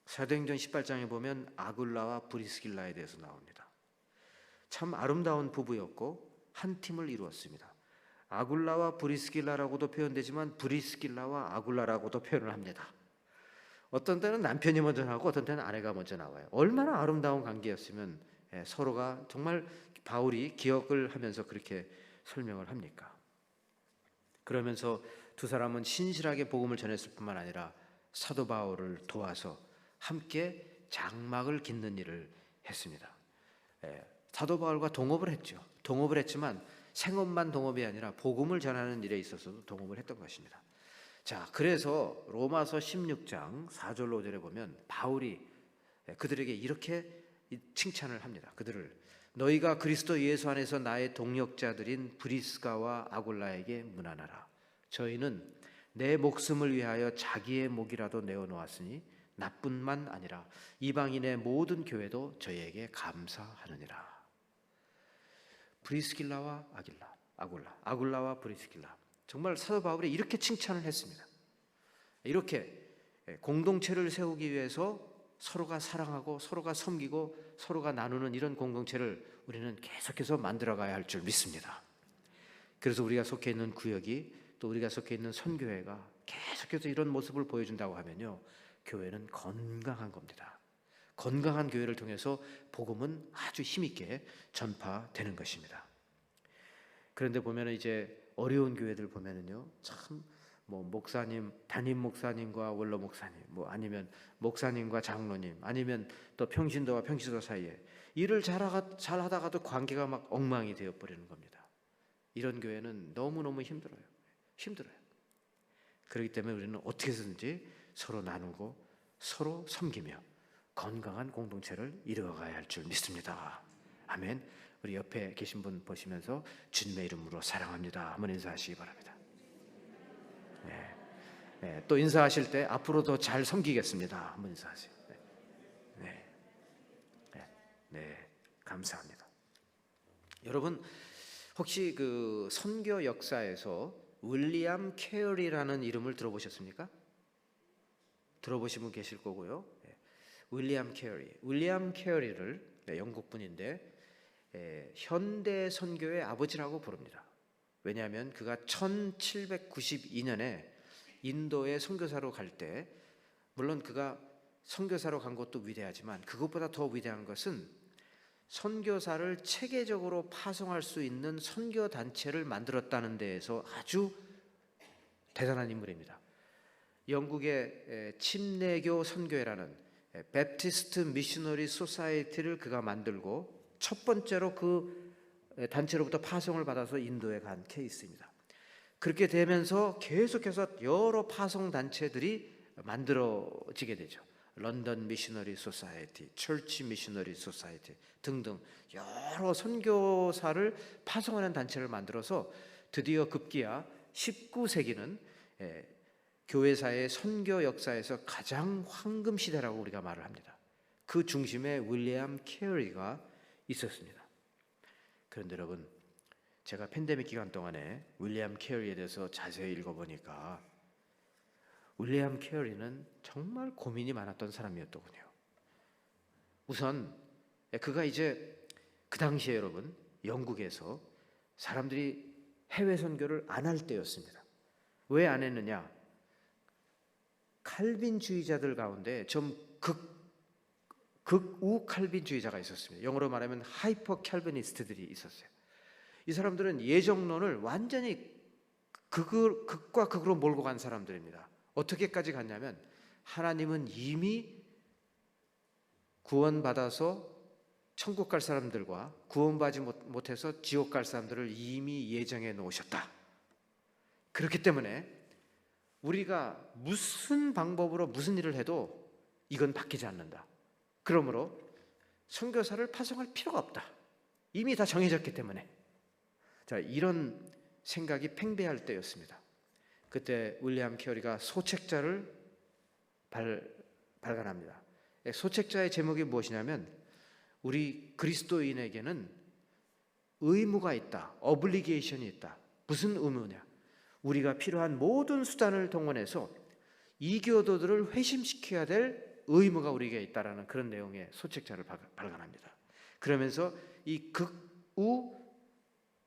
사도행전 18장에 보면 아굴라와 브리스길라에 대해서 나옵니다. 참 아름다운 부부였고 한 팀을 이루었습니다. 아굴라와 브리스길라라고도 표현되지만 브리스길라와 아굴라라고도 표현을 합니다. 어떤 때는 남편이 먼저 나오고 어떤 때는 아내가 먼저 나와요. 얼마나 아름다운 관계였으면 서로가 정말 바울이 기억을 하면서 그렇게 설명을 합니까? 그러면서 두 사람은 신실하게 복음을 전했을 뿐만 아니라 사도 바울을 도와서 함께 장막을 깃는 일을 했습니다. 사도 바울과 동업을 했죠. 동업을 했지만 생업만 동업이 아니라 복음을 전하는 일에 있어서도 동업을 했던 것입니다. 자, 그래서 로마서 16장 4절로 5절에 보면 바울이 그들에게 이렇게 칭찬을 합니다. 그들을 너희가 그리스도 예수 안에서 나의 동역자들인 브리스가와 아굴라에게 문안하라. 저희는 내 목숨을 위하여 자기의 목이라도 내어놓았으니 나뿐만 아니라 이방인의 모든 교회도 저희에게 감사하느니라. 브리스길라와 아굴라와 브리스길라, 정말 사도 바울이 이렇게 칭찬을 했습니다. 이렇게 공동체를 세우기 위해서 서로가 사랑하고 서로가 섬기고 서로가 나누는 이런 공동체를 우리는 계속해서 만들어가야 할 줄 믿습니다. 그래서 우리가 속해 있는 구역이, 또 우리가 속해 있는 선교회가 계속해서 이런 모습을 보여준다고 하면요, 교회는 건강한 겁니다. 건강한 교회를 통해서 복음은 아주 힘있게 전파되는 것입니다. 그런데 보면 이제 어려운 교회들 보면은요, 참 목사님, 담임 목사님과 원로 목사님, 아니면 목사님과 장로님, 아니면 또 평신도와 평신도 사이에 일을 잘하다가도 관계가 막 엉망이 되어 버리는 겁니다. 이런 교회는 너무너무 힘들어요. 그렇기 때문에 우리는 어떻게 해서든지 서로 나누고 서로 섬기며 건강한 공동체를 이루어가야 할 줄 믿습니다. 아멘. 우리 옆에 계신 분 보시면서 주님의 이름으로 사랑합니다 한번 인사하시기 바랍니다. 또 인사하실 때 앞으로 더 잘 섬기겠습니다 한번 인사하세요. 네, 감사합니다. 여러분, 혹시 그 선교 역사에서 윌리엄 캐럴이라는 이름을 들어보셨습니까? 들어보신 분 계실 거고요. 윌리엄 캐러리를 영국 분인데 현대 선교의 아버지라고 부릅니다. 왜냐하면 그가 1792년에 인도에 선교사로 갈 때, 물론 그가 선교사로 간 것도 위대하지만 그것보다 더 위대한 것은 선교사를 체계적으로 파송할 수 있는 선교 단체를 만들었다는 데에서 아주 대단한 인물입니다. 영국의 침례교 선교회라는 베프티스트 미셔너리 소사이티를 그가 만들고 첫 번째로 그 단체로부터 파송을 받아서 인도에 간 케이스입니다. 그렇게 되면서 계속해서 여러 파송 단체들이 만들어지게 되죠. 런던 미셔너리 소사이티, 철치 미셔너리 소사이티 등등 여러 선교사를 파송하는 단체를 만들어서 드디어 급기야 19세기는 교회사의 선교 역사에서 가장 황금 시대라고 우리가 말을 합니다. 그 중심에 윌리엄 캐러리가 있었습니다. 그런데 여러분, 제가 팬데믹 기간 동안에 윌리엄 캐러리에 대해서 자세히 읽어보니까 윌리엄 캐러리는 정말 고민이 많았던 사람이었더군요. 우선 그가 이제 그 당시에 여러분 영국에서 사람들이 해외 선교를 안 할 때였습니다. 왜 안 했느냐? 칼빈주의자들 가운데 좀 극우 칼빈주의자가 있었습니다. 영어로 말하면 하이퍼 칼비니스트들이 있었어요. 이 사람들은 예정론을 완전히 극과 극으로 몰고 간 사람들입니다. 어떻게까지 갔냐면 하나님은 이미 구원받아서 천국 갈 사람들과 구원받지 못해서 지옥 갈 사람들을 이미 예정해 놓으셨다. 그렇기 때문에 우리가 무슨 방법으로 무슨 일을 해도 이건 바뀌지 않는다. 그러므로 선교사를 파송할 필요가 없다. 이미 다 정해졌기 때문에. 자, 이런 생각이 팽배할 때였습니다. 그때 윌리엄 캐러리가 소책자를 발간합니다. 소책자의 제목이 무엇이냐면 우리 그리스도인에게는 의무가 있다. 어블리게이션이 있다. 무슨 의무냐? 우리가 필요한 모든 수단을 동원해서 이교도들을 회심시켜야 될 의무가 우리에게 있다라는 그런 내용의 소책자를 발간합니다. 그러면서 이 극우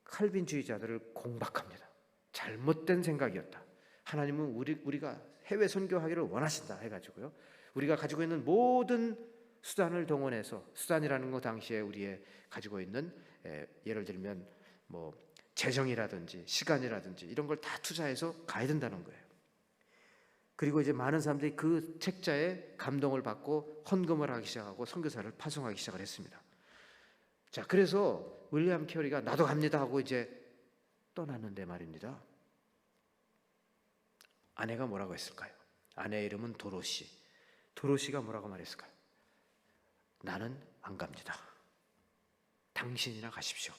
칼빈주의자들을 공박합니다. 잘못된 생각이었다. 하나님은 우리가 해외 선교하기를 원하신다 해가지고요. 우리가 가지고 있는 모든 수단을 동원해서, 수단이라는 거 당시에 우리의 가지고 있는 예를 들면 뭐 재정이라든지 시간이라든지 이런 걸 다 투자해서 가야 된다는 거예요. 그리고 이제 많은 사람들이 그 책자에 감동을 받고 헌금을 하기 시작하고 선교사를 파송하기 시작을 했습니다. 자, 그래서 윌리엄 캐러리가 나도 갑니다 하고 이제 떠났는데 말입니다. 아내가 뭐라고 했을까요? 아내의 이름은 도로시. 도로시가 뭐라고 말했을까요? 나는 안 갑니다. 당신이나 가십시오.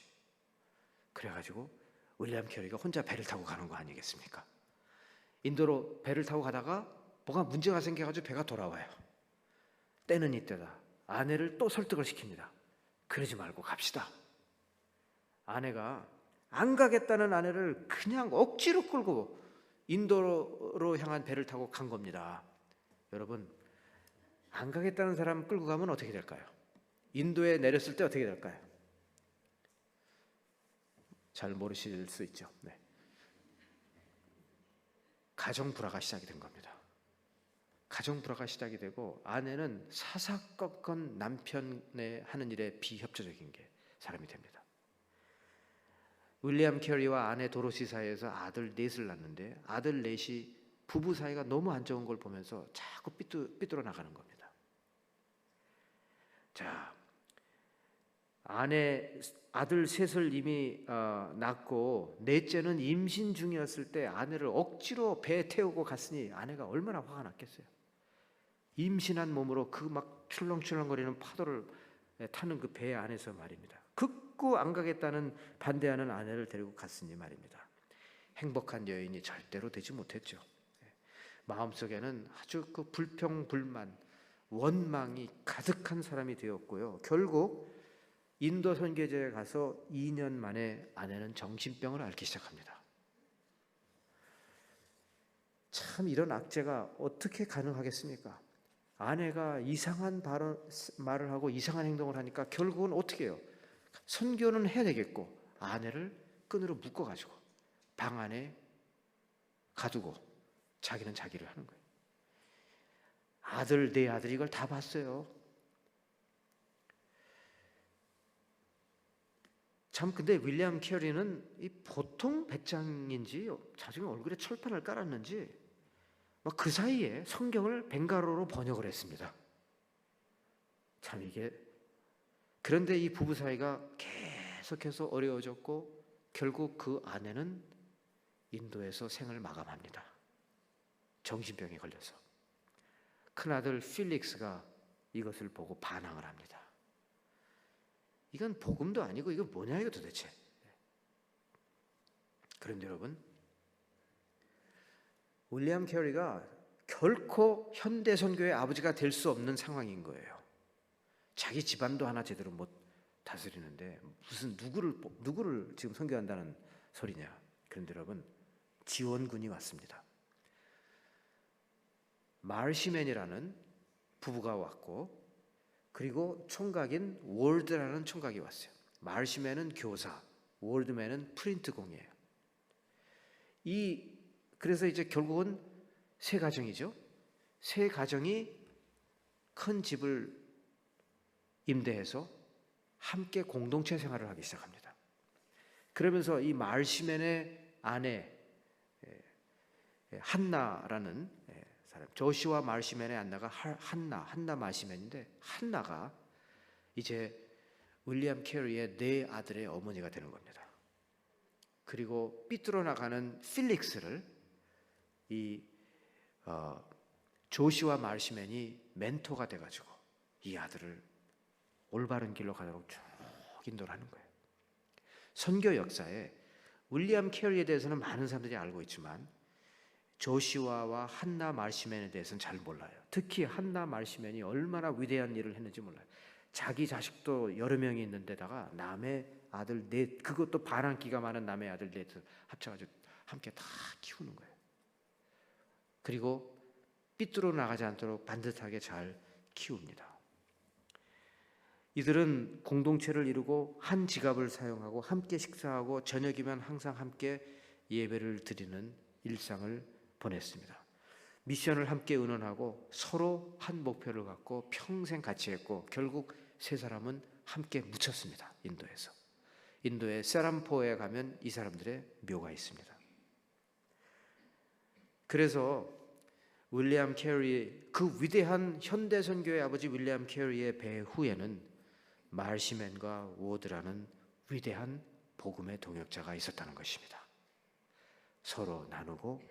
그래가지고 윌리엄 캐러리가 혼자 배를 타고 가는 거 아니겠습니까? 인도로 배를 타고 가다가 뭐가 문제가 생겨가지고 배가 돌아와요. 때는 이때다. 아내를 또 설득을 시킵니다. 그러지 말고 갑시다. 아내가 안 가겠다는 아내를 그냥 억지로 끌고 인도로 향한 배를 타고 간 겁니다. 여러분, 안 가겠다는 사람 끌고 가면 어떻게 될까요? 인도에 내렸을 때 어떻게 될까요? 잘 모르실 수 있죠. 네. 가정 불화가 시작이 된 겁니다. 가정 불화가 시작이 되고 아내는 사사건건 남편의 하는 일에 비협조적인 게 사람이 됩니다. 윌리엄 캐러리와 아내 도로시 사이에서 아들 넷을 낳는데 아들 넷이 부부 사이가 너무 안 좋은 걸 보면서 자꾸 삐뚤어 나가는 겁니다. 자, 아들 셋을 이미 낳고 넷째는 임신 중이었을 때 아내를 억지로 배에 태우고 갔으니 아내가 얼마나 화가 났겠어요. 임신한 몸으로 그 막 출렁출렁거리는 파도를 타는 그 배 안에서 말입니다. 극구 안 가겠다는 반대하는 아내를 데리고 갔으니 말입니다. 행복한 여인이 절대로 되지 못했죠. 마음속에는 아주 그 불평, 불만, 원망이 가득한 사람이 되었고요. 결국 인도 선교제에 가서 2년 만에 아내는 정신병을 앓기 시작합니다. 참 이런 악재가 어떻게 가능하겠습니까? 아내가 이상한 말을 하고 이상한 행동을 하니까 결국은 어떻게 해요? 선교는 해야 되겠고 아내를 끈으로 묶어가지고 방 안에 가두고 자기는 자기를 하는 거예요. 네 아들이 이걸 다 봤어요. 참 근데 윌리엄 캐리는 이 보통 배짱인지 자중에 얼굴에 철판을 깔았는지 막 그 사이에 성경을 벵갈어로 번역을 했습니다. 참 이게 그런데 이 부부 사이가 계속해서 어려워졌고 결국 그 아내는 인도에서 생을 마감합니다. 정신병에 걸려서. 큰아들 필릭스가 이것을 보고 반항을 합니다. 이건 복음도 아니고 이거 뭐냐 이거 도대체. 그런데 여러분, 윌리엄 캐리가 결코 현대 선교의 아버지가 될 수 없는 상황인 거예요. 자기 집안도 하나 제대로 못 다스리는데 무슨 누구를 지금 선교한다는 소리냐. 그런데 여러분, 지원군이 왔습니다. 마르시맨이라는 부부가 왔고 그리고 총각인 월드라는 총각이 왔어요. 마르시맨은 교사, 월드맨은 프린트 공이에요. 그래서 이제 결국은 세 가정이죠. 세 가정이 큰 집을 임대해서 함께 공동체 생활을 하기 시작합니다. 그러면서 이 마르시맨의 아내 한나라는 사람, 조시와 마르시맨의 안나가 한나 마르시맨인데 한나가 이제 윌리엄 캐리의 네 아들의 어머니가 되는 겁니다. 그리고 삐뚤어 나가는 필릭스를 이 조시와 마르시맨이 멘토가 돼가지고 이 아들을 올바른 길로 가도록 쭉 인도를 하는 거예요. 선교 역사에 윌리엄 캐리에 대해서는 많은 사람들이 알고 있지만 조시와와 한나 마르시맨에 대해서는 잘 몰라요. 특히 한나 마르시맨이 얼마나 위대한 일을 했는지 몰라요. 자기 자식도 여러 명이 있는 데다가 남의 아들 넷, 그것도 반항기가 많은 남의 아들 넷을 합쳐가지고 함께 다 키우는 거예요. 그리고 삐뚤어 나가지 않도록 반듯하게 잘 키웁니다. 이들은 공동체를 이루고 한 지갑을 사용하고 함께 식사하고 저녁이면 항상 함께 예배를 드리는 일상을 보냈습니다. 미션을 함께 의논하고 서로 한 목표를 갖고 평생 같이 했고 결국 세 사람은 함께 묻혔습니다. 인도에서. 인도의 세람포에 가면 이 사람들의 묘가 있습니다. 그래서 윌리엄 캐리, 그 위대한 현대 선교의 아버지 윌리엄 캐리의 배후에는 마르시맨과 워드라는 위대한 복음의 동역자가 있었다는 것입니다. 서로 나누고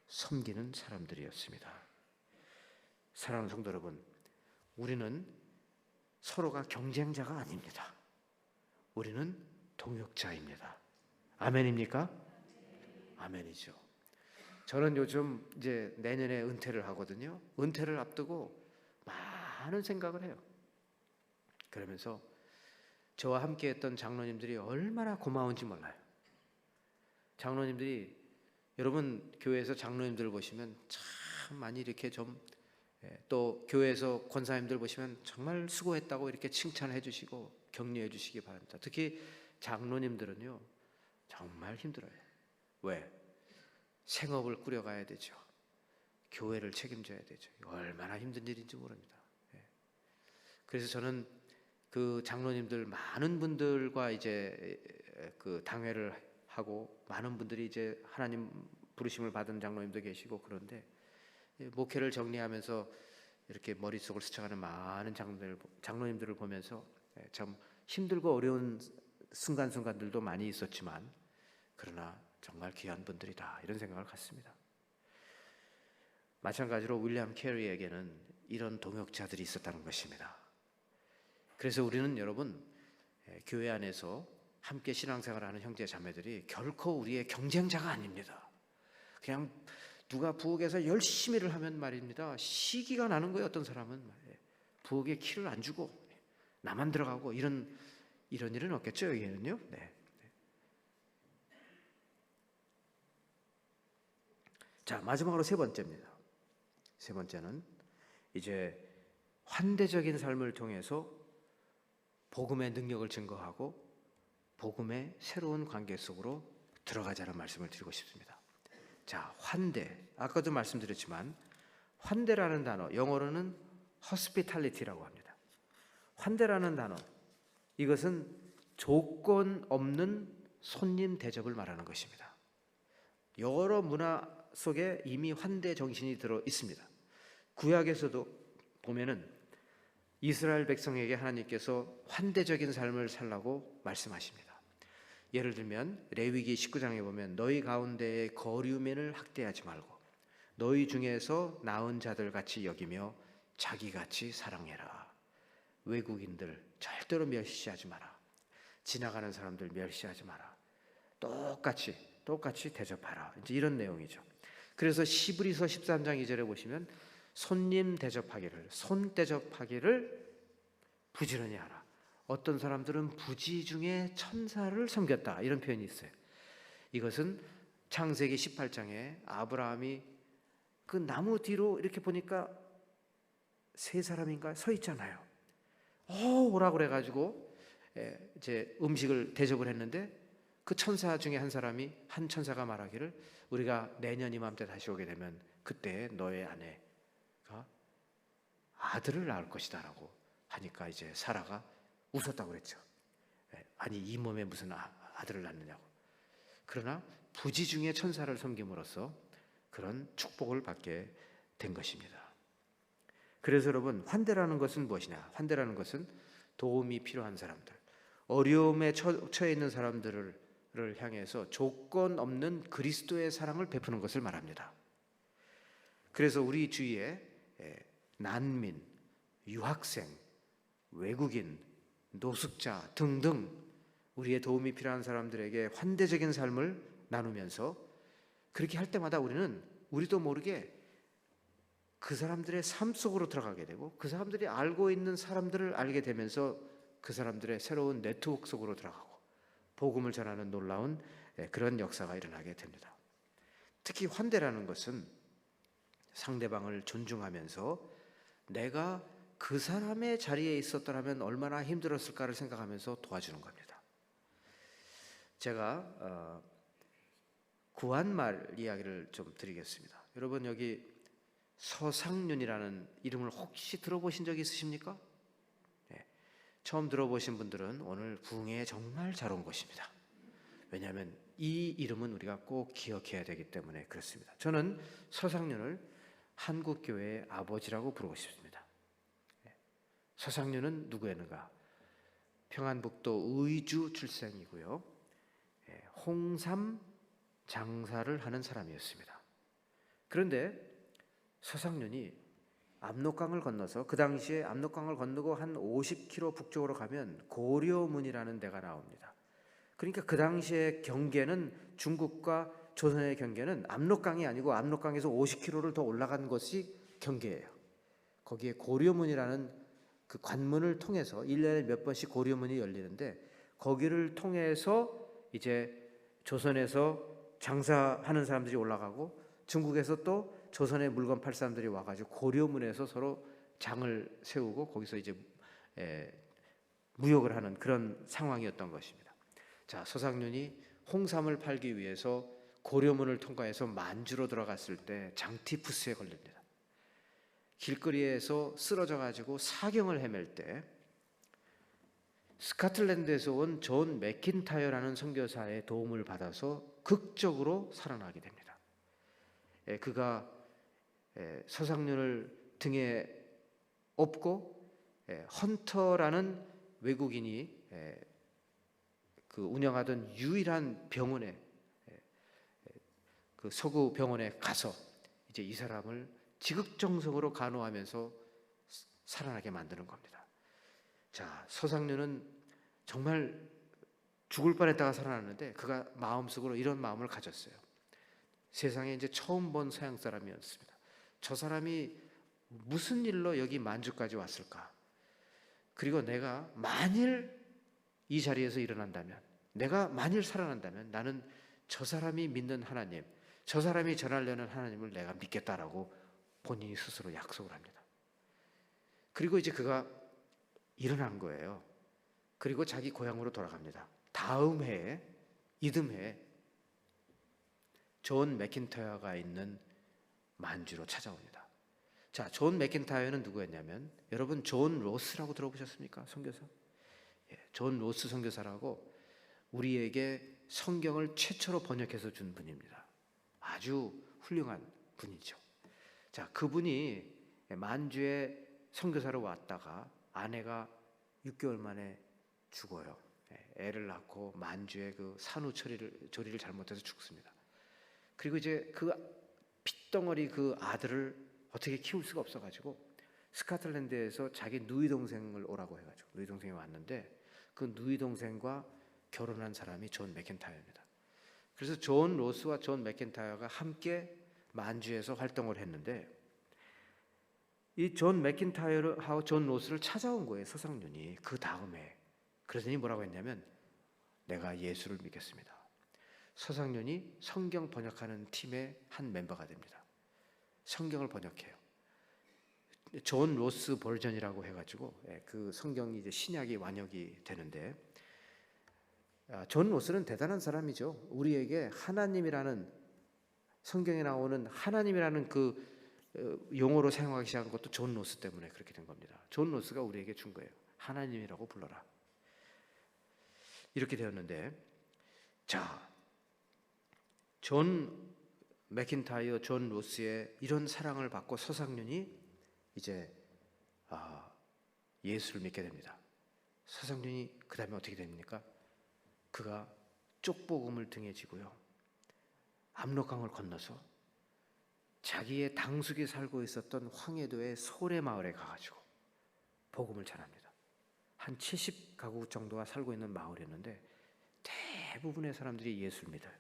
섬기는 사람들이었습니다. 사랑하는 성도 여러분, 우리는 서로가 경쟁자가 아닙니다. 우리는 동역자입니다. 아멘입니까? 아멘이죠. 저는 요즘 이제 내년에 은퇴를 하거든요. 은퇴를 앞두고 많은 생각을 해요. 그러면서 저와 함께 했던 장로님들이 얼마나 고마운지 몰라요. 장로님들이, 여러분 교회에서 장로님들 보시면 참 많이 이렇게 좀, 또 교회에서 권사님들 보시면 정말 수고했다고 이렇게 칭찬해 주시고 격려해 주시기 바랍니다. 특히 장로님들은요 정말 힘들어요. 왜? 생업을 꾸려가야 되죠. 교회를 책임져야 되죠. 얼마나 힘든 일인지 모릅니다. 그래서 저는 그 장로님들 많은 분들과 이제 그 당회를 하고 많은 분들이 이제 하나님 부르심을 받은 장로님도 계시고 그런데 목회를 정리하면서 이렇게 머릿속을 스쳐가는 많은 장로님들을 보면서 참 힘들고 어려운 순간순간들도 많이 있었지만 그러나 정말 귀한 분들이다 이런 생각을 갖습니다. 마찬가지로 윌리엄 캐리에게는 이런 동역자들이 있었다는 것입니다. 그래서 우리는 여러분 교회 안에서 함께 신앙생활을 하는 형제 자매들이 결코 우리의 경쟁자가 아닙니다. 그냥 누가 부엌에서 열심히 일을 하면 말입니다 시기가 나는 거예요. 어떤 사람은 부엌에 키를 안 주고 나만 들어가고 이런 이런 일은 없겠죠, 여기에는요. 네. 자, 마지막으로 세 번째입니다. 세 번째는 이제 환대적인 삶을 통해서 복음의 능력을 증거하고 복음의 새로운 관계 속으로 들어가자는 말씀을 드리고 싶습니다. 자, 환대. 아까도 말씀드렸지만 환대라는 단어, 영어로는 hospitality라고 합니다. 환대라는 단어, 이것은 조건 없는 손님 대접을 말하는 것입니다. 여러 문화 속에 이미 환대 정신이 들어 있습니다. 구약에서도 보면은 이스라엘 백성에게 하나님께서 환대적인 삶을 살라고 말씀하십니다. 예를 들면 레위기 19장에 보면 너희 가운데에 거류민을 학대하지 말고 너희 중에서 낳은 자들 같이 여기며 자기같이 사랑해라. 외국인들 절대로 멸시하지 마라. 지나가는 사람들 멸시하지 마라. 똑같이 대접하라. 이제 이런 내용이죠. 그래서 히브리서 13장 2절에 보시면 손님 대접하기를, 손 대접하기를 부지런히 하라. 어떤 사람들은 부지 중에 천사를 섬겼다, 이런 표현이 있어요. 이것은 창세기 18장에 아브라함이 그 나무 뒤로 이렇게 보니까 세 사람인가 서 있잖아요. 오라고 그래가지고 이제 음식을 대접을 했는데 그 천사 중에 한 천사가 말하기를 우리가 내년 이맘때 다시 오게 되면 그때 너의 아내가 아들을 낳을 것이다 라고 하니까 이제 사라가 웃었다고 그랬죠. 아니 이 몸에 무슨 아들을 낳느냐고. 그러나 부지 중에 천사를 섬김으로써 그런 축복을 받게 된 것입니다. 그래서 여러분, 환대라는 것은 무엇이냐? 환대라는 것은 도움이 필요한 사람들, 어려움에 처해 있는 사람들을 향해서 조건 없는 그리스도의 사랑을 베푸는 것을 말합니다. 그래서 우리 주위에 난민, 유학생, 외국인, 노숙자 등등 우리의 도움이 필요한 사람들에게 환대적인 삶을 나누면서 그렇게 할 때마다 우리도 모르게 그 사람들의 삶 속으로 들어가게 되고 그 사람들이 알고 있는 사람들을 알게 되면서 그 사람들의 새로운 네트워크 속으로 들어가고 복음을 전하는 놀라운 그런 역사가 일어나게 됩니다. 특히 환대라는 것은 상대방을 존중하면서 내가 그 사람의 자리에 있었더라면 얼마나 힘들었을까를 생각하면서 도와주는 겁니다. 제가 구한말 이야기를 좀 드리겠습니다. 여러분, 여기 서상륜이라는 이름을 혹시 들어보신 적 있으십니까? 네. 처음 들어보신 분들은 오늘 부흥회에 정말 잘 온 것입니다. 왜냐하면 이 이름은 우리가 꼭 기억해야 되기 때문에 그렇습니다. 저는 서상륜을 한국교회의 아버지라고 부르고 싶습니다. 서상륜은 누구였는가? 평안북도 의주 출생이고요. 홍삼 장사를 하는 사람이었습니다. 그런데 서상륜이 압록강을 건너서 그 당시에 압록강을 건너고 한 50km 북쪽으로 가면 고려문이라는 데가 나옵니다. 그러니까 그 당시의 경계는 중국과 조선의 경계는 압록강이 아니고 압록강에서 50km를 더 올라간 것이 경계예요. 거기에 고려문이라는 그 관문을 통해서 1년에 몇 번씩 고려문이 열리는데 거기를 통해서 이제 조선에서 장사하는 사람들이 올라가고 중국에서 또 조선에 물건 팔 사람들이 와가지고 고려문에서 서로 장을 세우고 거기서 이제 무역을 하는 그런 상황이었던 것입니다. 자, 서상륜이 홍삼을 팔기 위해서 고려문을 통과해서 만주로 들어갔을 때 장티푸스에 걸립니다. 길거리에서 쓰러져 가지고 사경을 헤맬 때 스코틀랜드에서 온 존 맥킨타이어라는 선교사의 도움을 받아서 극적으로 살아나게 됩니다. 그가 서상륜을 등에 업고 헌터라는 외국인이 그 운영하던 유일한 병원에 그 서구 병원에 가서 이제 이 사람을 지극정성으로 간호하면서 살아나게 만드는 겁니다. 자, 서상륜은 정말 죽을 뻔했다가 살아났는데 그가 마음속으로 이런 마음을 가졌어요. 세상에 이제 처음 본 서양 사람이었습니다. 저 사람이 무슨 일로 여기 만주까지 왔을까? 그리고 내가 만일 이 자리에서 일어난다면, 내가 만일 살아난다면 나는 저 사람이 믿는 하나님, 저 사람이 전하려는 하나님을 내가 믿겠다라고 본인이 스스로 약속을 합니다. 그리고 이제 그가 일어난 거예요. 그리고 자기 고향으로 돌아갑니다. 다음 해에, 이듬해에 존 맥킨타이어가 있는 만주로 찾아옵니다. 자, 존 맥킨타이어는 누구였냐면, 여러분 존 로스라고 들어보셨습니까? 선교사? 예, 존 로스 선교사라고 우리에게 성경을 최초로 번역해서 준 분입니다. 아주 훌륭한 분이죠. 자, 그분이 만주에 선교사로 왔다가 아내가 6개월 만에 죽어요. 애를 낳고 만주에 그 산후조리를 잘못해서 죽습니다. 그리고 이제 그 핏덩어리 그 아들을 어떻게 키울 수가 없어가지고 스코틀랜드에서 자기 누이 동생을 오라고 해가지고 누이 동생이 왔는데, 그 누이 동생과 결혼한 사람이 존 맥킨타이어입니다. 그래서 존 로스와 존 맥킨타이어가 함께 만주에서 활동을 했는데, 이 존 맥킨타이어하고 존 로스를 찾아온 거예요, 서상륜이. 그 다음에 그러더니 뭐라고 했냐면, 내가 예수를 믿겠습니다. 서상륜이 성경 번역하는 팀의 한 멤버가 됩니다. 성경을 번역해요. 존 로스 버전이라고 해가지고 그 성경이 이제 신약이 완역이 되는데, 존 로스는 대단한 사람이죠. 우리에게 하나님이라는, 성경에 나오는 하나님이라는 그 용어로 사용하기 시작한 것도 존 로스 때문에 그렇게 된 겁니다. 존 로스가 우리에게 준 거예요. 하나님이라고 불러라. 이렇게 되었는데, 자, 존 맥킨타이어, 존 로스의 이런 사랑을 받고 서상륜이 이제 예수를 믿게 됩니다. 서상륜이 그 다음에 어떻게 됩니까? 그가 쪽복음을 등에 지고요, 압록강을 건너서 자기의 당숙이 살고 있었던 황해도의 소래 마을에 가가지고 복음을 전합니다. 한 70가구 정도가 살고 있는 마을이었는데 대부분의 사람들이 예수를 믿어요.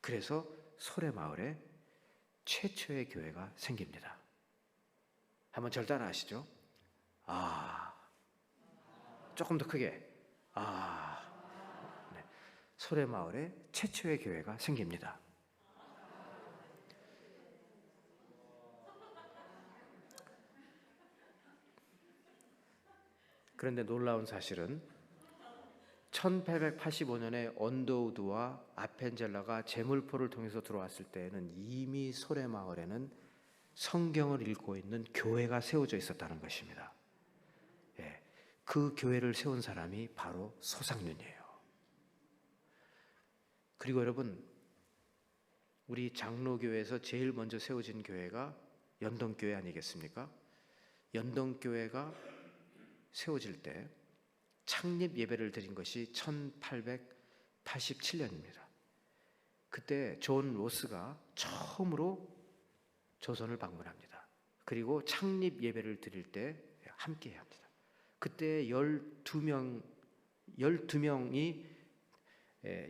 그래서 소래 마을에 최초의 교회가 생깁니다. 한번 절 따라 하시죠. 조금 더 크게. 네. 소래 마을에 최초의 교회가 생깁니다. 그런데 놀라운 사실은 1885년에 언더우드와 아펜젤러가 제물포를 통해서 들어왔을 때에는 이미 소래 마을에는 성경을 읽고 있는 교회가 세워져 있었다는 것입니다. 예, 그 교회를 세운 사람이 바로 서상륜이에요. 그리고 여러분, 우리 장로교회에서 제일 먼저 세워진 교회가 연동교회 아니겠습니까? 연동교회가 세워질 때 창립 예배를 드린 것이 1887년입니다. 그때 존 로스가 처음으로 조선을 방문합니다. 그리고 창립 예배를 드릴 때 함께 합니다. 그때 12명이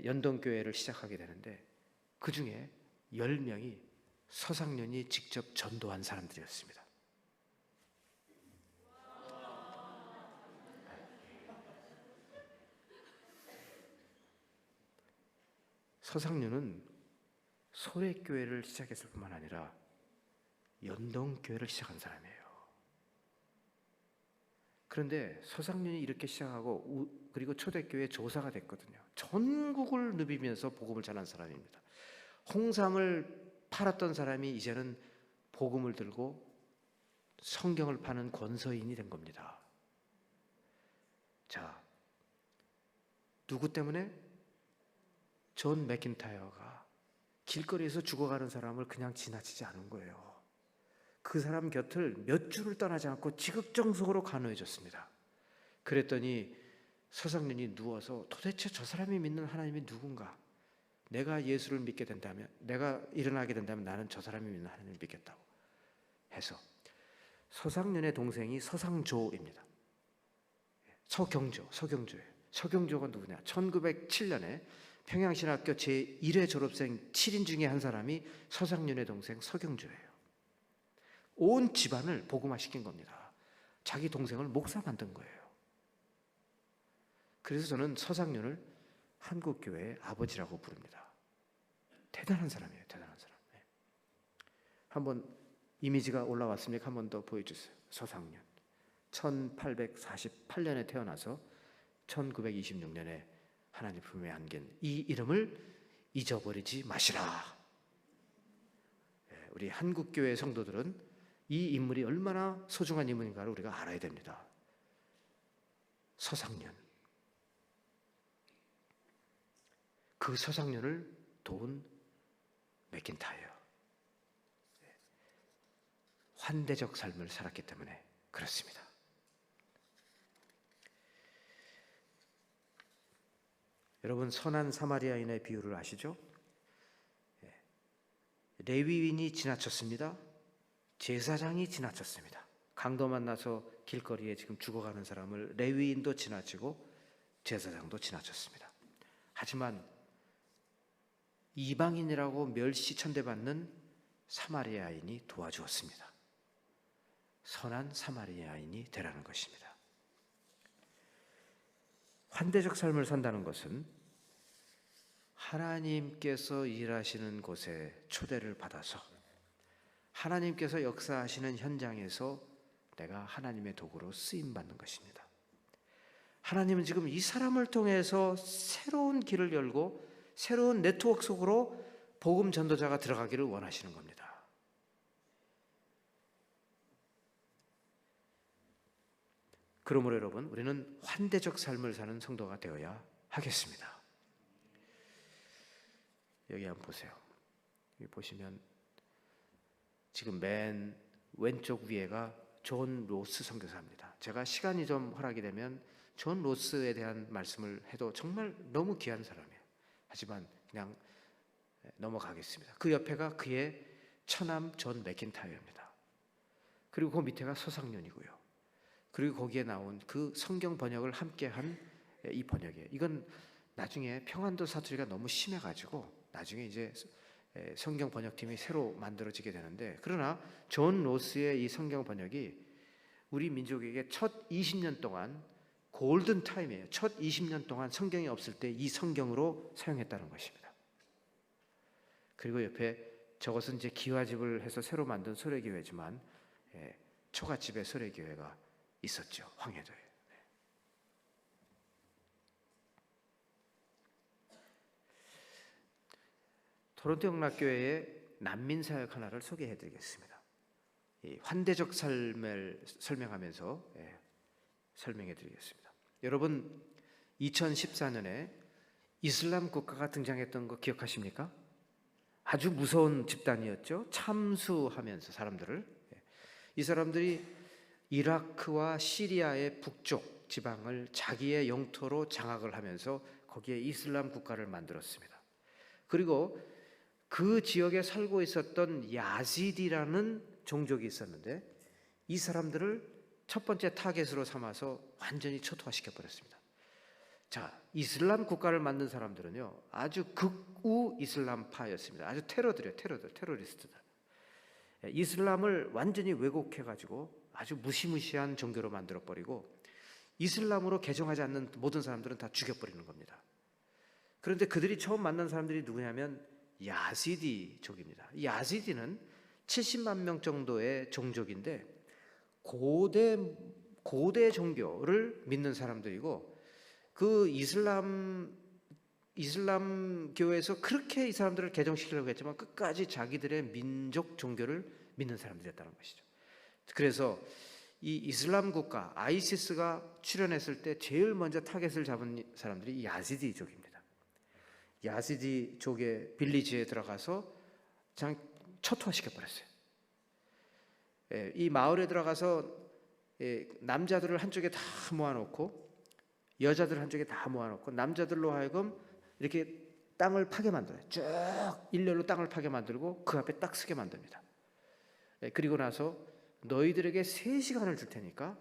연동교회를 시작하게 되는데, 그 중에 10명이 서상륜이 직접 전도한 사람들이었습니다. 서상륜은 소래교회를 시작했을 뿐만 아니라 연동교회를 시작한 사람이에요. 그런데 서상륜이 이렇게 시작하고 그리고 초대교회 조사가 됐거든요. 전국을 누비면서 복음을 전한 사람입니다. 홍삼을 팔았던 사람이 이제는 복음을 들고 성경을 파는 권서인이 된 겁니다. 자, 누구 때문에? 존 맥킨타이어가 길거리에서 죽어가는 사람을 그냥 지나치지 않은 거예요. 그 사람 곁을 몇 주를 떠나지 않고 지극정성으로 간호해 줬습니다. 그랬더니 서상륜이 누워서 도대체 저 사람이 믿는 하나님이 누군가? 내가 예수를 믿게 된다면, 내가 일어나게 된다면 나는 저 사람이 믿는 하나님을 믿겠다고 해서, 서상륜의 동생이 서상조입니다. 서경조예요. 서경조가 누구냐? 1907년에 평양신학교 제1회 졸업생 7인 중에 한 사람이 서상륜의 동생 서경조예요. 온 집안을 복음화시킨 겁니다. 자기 동생을 목사 만든 거예요. 그래서 저는 서상윤을 한국교회의 아버지라고 부릅니다. 대단한 사람이에요. 대단한 사람. 한번 이미지가 올라왔습니까? 한 번 더 보여주세요. 서상윤 1848년에 태어나서 1926년에 하나님 품에 안긴 이 이름을 잊어버리지 마시라. 우리 한국교회 성도들은 이 인물이 얼마나 소중한 인물인가를 우리가 알아야 됩니다. 서상윤. 그 서상윤을 도운 맥킨타이어. 환대적 삶을 살았기 때문에 그렇습니다. 여러분, 선한 사마리아인의 비유를 아시죠? 레위인이 지나쳤습니다. 제사장이 지나쳤습니다. 강도 만나서 길거리에 지금 죽어가는 사람을 레위인도 지나치고 제사장도 지나쳤습니다. 하지만 이방인이라고 멸시천대받는 사마리아인이 도와주었습니다. 선한 사마리아인이 되라는 것입니다. 환대적 삶을 산다는 것은 하나님께서 일하시는 곳에 초대를 받아서 하나님께서 역사하시는 현장에서 내가 하나님의 도구로 쓰임받는 것입니다. 하나님은 지금 이 사람을 통해서 새로운 길을 열고 새로운 네트워크 속으로 복음 전도자가 들어가기를 원하시는 겁니다. 그러므로 여러분, 우리는 환대적 삶을 사는 성도가 되어야 하겠습니다. 여기 한번 보세요. 여기 보시면 지금 맨 왼쪽 위에가 존 로스 선교사입니다. 제가 시간이 좀 허락이 되면 존 로스에 대한 말씀을 해도 정말 너무 귀한 사람이에요. 하지만 그냥 넘어가겠습니다. 그 옆에가 그의 처남 존 맥킨타이어입니다. 그리고 그 밑에가 서상윤이고요. 그리고 거기에 나온 그 성경 번역을 함께한 이 번역이에요. 이건 나중에 평안도 사투리가 너무 심해가지고 나중에 이제 성경 번역팀이 새로 만들어지게 되는데, 그러나 존 로스의 이 성경 번역이 우리 민족에게 첫 20년 동안 골든 타임이에요. 첫 20년 동안 성경이 없을 때 이 성경으로 사용했다는 것입니다. 그리고 옆에 저것은 이제 기와집을 해서 새로 만든 소래교회지만 초가집의 소래교회가 있었죠. 황해도에. 토론토 영락교회의 난민사역 하나를 소개해드리겠습니다. 이 환대적 삶을 설명하면서 설명해드리겠습니다. 여러분, 2014년에 이슬람 국가가 등장했던 거 기억하십니까? 아주 무서운 집단이었죠. 참수하면서 사람들을, 이 사람들이 이라크와 시리아의 북쪽 지방을 자기의 영토로 장악을 하면서 거기에 이슬람 국가를 만들었습니다. 그리고 그 지역에 살고 있었던 야지디라는 종족이 있었는데 이 사람들을 첫 번째 타겟으로 삼아서 완전히 초토화시켜 버렸습니다. 자, 이슬람 국가를 만든 사람들은요, 아주 극우 이슬람파였습니다. 아주 테러리스트들. 이슬람을 완전히 왜곡해가지고 아주 무시무시한 종교로 만들어버리고 이슬람으로 개종하지 않는 모든 사람들은 다 죽여버리는 겁니다. 그런데 그들이 처음 만난 사람들이 누구냐면 야시디족입니다. 야시디는 70만 명 정도의 종족인데 고대 종교를 믿는 사람들이고, 그 이슬람 교회에서 그렇게 이 사람들을 개종시키려고 했지만 끝까지 자기들의 민족 종교를 믿는 사람들이었다는 것이죠. 그래서 이 이슬람 국가 아이시스가 출현했을 때 제일 먼저 타겟을 잡은 사람들이 야시디족입니다. 야시디족의 빌리지에 들어가서 그냥 초토화시켜버렸어요. 이 마을에 들어가서 남자들을 한쪽에 다 모아놓고 여자들을 한쪽에 다 모아놓고 남자들로 하여금 이렇게 땅을 파게 만들어요. 쭉 일렬로 땅을 파게 만들고 그 앞에 딱 서게 만듭니다. 그리고 나서 너희들에게 3시간을 줄 테니까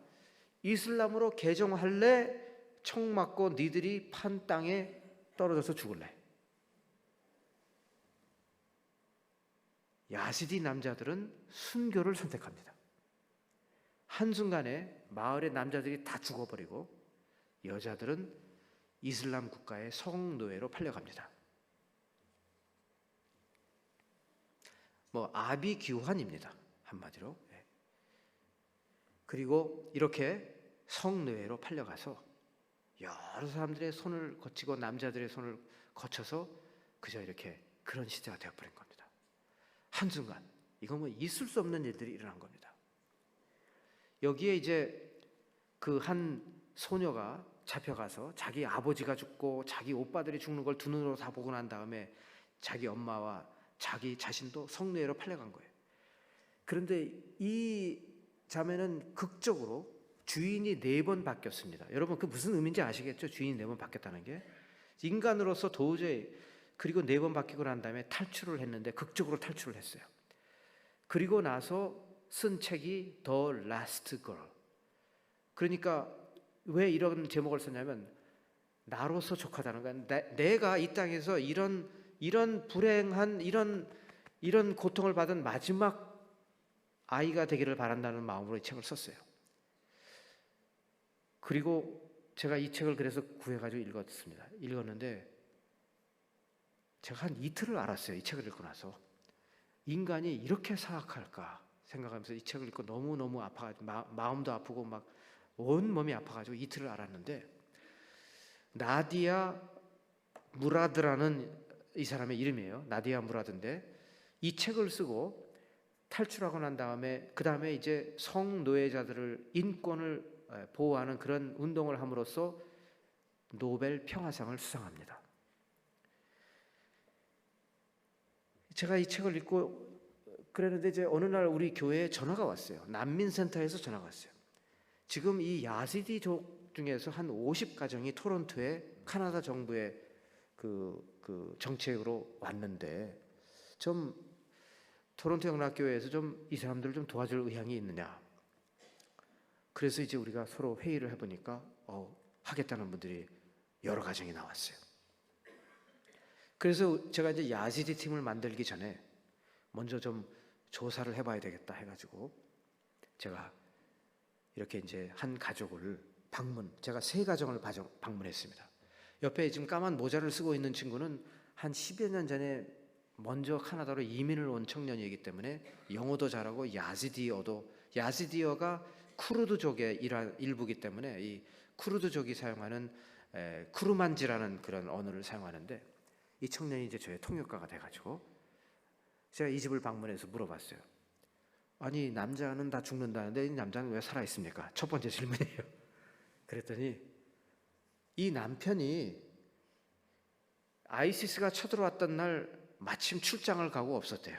이슬람으로 개종할래? 총 맞고 니들이 판 땅에 떨어져서 죽을래? 야시디 남자들은 순교를 선택합니다. 한순간에 마을의 남자들이 다 죽어버리고 여자들은 이슬람 국가의 성노예로 팔려갑니다. 뭐 아비규환입니다, 한마디로. 그리고 이렇게 성노예로 팔려가서 여러 사람들의 손을 거치고 남자들의 손을 거쳐서 그저 이렇게 그런 시대가 되어버린 겁니다. 한순간 이건 뭐 있을 수 없는 일들이 일어난 겁니다. 여기에 이제 그 한 소녀가 잡혀가서 자기 아버지가 죽고 자기 오빠들이 죽는 걸 두 눈으로 다 보고 난 다음에 자기 엄마와 자기 자신도 성노예로 팔려간 거예요. 그런데 이 자매는 극적으로 주인이 4번 바뀌었습니다. 여러분 그 무슨 의미인지 아시겠죠? 주인이 4번 바뀌었다는 게. 인간으로서 도저히, 그리고 4번 바뀌고 난 다음에 탈출을 했는데 극적으로 탈출을 했어요. 그리고 나서 쓴 책이 The Last Girl. 그러니까 왜 이런 제목을 썼냐면 나로서 족하다는 거야. 내가 이 땅에서 이런 불행한 이런 고통을 받은 마지막 아이가 되기를 바란다는 마음으로 이 책을 썼어요. 그리고 제가 이 책을 그래서 구해가지고 읽었는데 제가 한 이틀을 알았어요. 이 책을 읽고 나서 인간이 이렇게 사악할까 생각하면서 이 책을 읽고 너무너무 아파가지고 마음도 아프고 막 온몸이 아파가지고 이틀을 알았는데, 나디아 무라드라는 이 사람의 이름이에요. 나디아 무라드인데 이 책을 쓰고 탈출하고 난 다음에 그 다음에 이제 성노예자들을 인권을 보호하는 그런 운동을 함으로써 노벨 평화상을 수상합니다. 제가 이 책을 읽고 그랬는데 이제 어느 날 우리 교회에 전화가 왔어요. 난민센터에서 전화가 왔어요. 지금 이 야시디족 중에서 한 50가정이 토론토에 카나다 정부의 그 정책으로 왔는데 좀 토론토 영락교회에서 좀 이 사람들을 좀 도와줄 의향이 있느냐. 그래서 이제 우리가 서로 회의를 해보니까 하겠다는 분들이 여러 가정이 나왔어요. 그래서 제가 이제 야시디 팀을 만들기 전에 먼저 좀 조사를 해봐야 되겠다 해가지고 제가 이렇게 이제 한 가족을 제가 3가정을 방문했습니다. 옆에 지금 까만 모자를 쓰고 있는 친구는 한 10여 년 전에 먼저 카나다로 이민을 온 청년이기 때문에 영어도 잘하고 야시디어가 쿠르드족의 일부이기 때문에 이 쿠르드족이 사용하는 쿠르만지라는 그런 언어를 사용하는데, 이 청년이 이제 저의 통역가가 돼가지고 제가 이 집을 방문해서 물어봤어요. 아니 남자는 다 죽는다는데 이 남자는 왜 살아있습니까? 첫 번째 질문이에요. 그랬더니 이 남편이 아이시스가 쳐들어왔던 날 마침 출장을 가고 없었대요.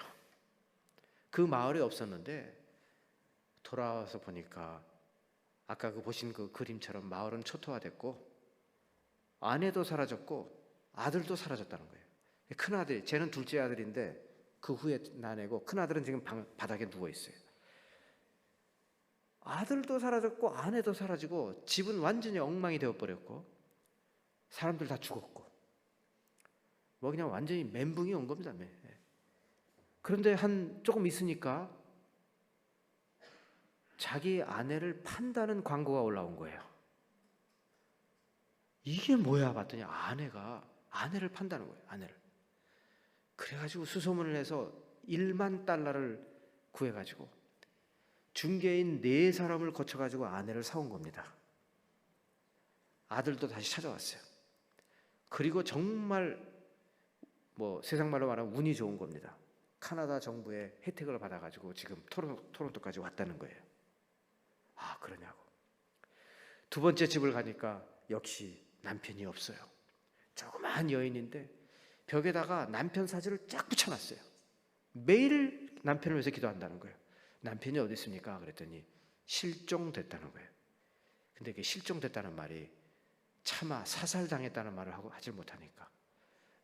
그 마을에 없었는데 돌아와서 보니까 아까 보신 그 그림처럼 마을은 초토화됐고 아내도 사라졌고 아들도 사라졌다는 거예요. 큰아들, 쟤는 둘째 아들인데 그 후에 나내고 큰아들은 지금 바닥에 누워있어요. 아들도 사라졌고 아내도 사라지고 집은 완전히 엉망이 되어버렸고 사람들 다 죽었고 뭐 그냥 완전히 멘붕이 온 겁니다. 그런데 조금 있으니까 자기 아내를 판다는 광고가 올라온 거예요. 이게 뭐야 봤더니 아내를 판다는 거예요. 아내를. 그래가지고 수소문을 해서 1만 달러를 구해가지고 중개인 4사람을 거쳐가지고 아내를 사온 겁니다. 아들도 다시 찾아왔어요. 그리고 정말 세상 말로 말하면 운이 좋은 겁니다. 카나다 정부의 혜택을 받아가지고 지금 토론토까지 왔다는 거예요. 아, 그러냐고. 2번째 집을 가니까 역시 남편이 없어요. 조그만 여인인데 벽에다가 남편 사진을 쫙 붙여놨어요. 매일 남편을 위해서 기도한다는 거예요. 남편이 어디 있습니까? 그랬더니 실종됐다는 거예요. 근데 그 실종됐다는 말이 차마 사살당했다는 말을 하지 못하니까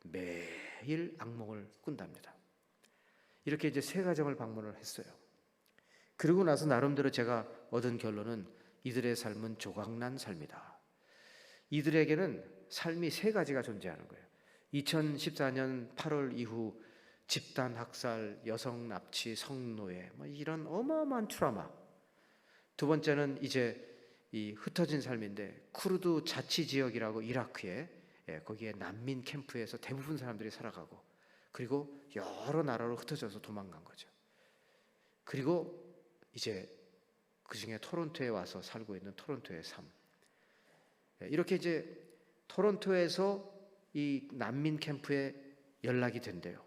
매일 악몽을 꾼답니다. 이렇게 이제 3가정을 방문을 했어요. 그리고 나서 나름대로 제가 얻은 결론은 이들의 삶은 조각난 삶이다. 이들에게는 삶이 3가지가 존재하는 거예요. 2014년 8월 이후 집단 학살, 여성 납치, 성노예 이런 어마어마한 트라우마. 2번째는 이제 이 흩어진 삶인데 쿠르드 자치 지역이라고 이라크에 거기에 난민 캠프에서 대부분 사람들이 살아가고 그리고 여러 나라로 흩어져서 도망간 거죠. 그리고 이제 그중에 토론토에 와서 살고 있는 토론토의 삶. 이렇게 이제 토론토에서 이 난민 캠프에 연락이 된대요.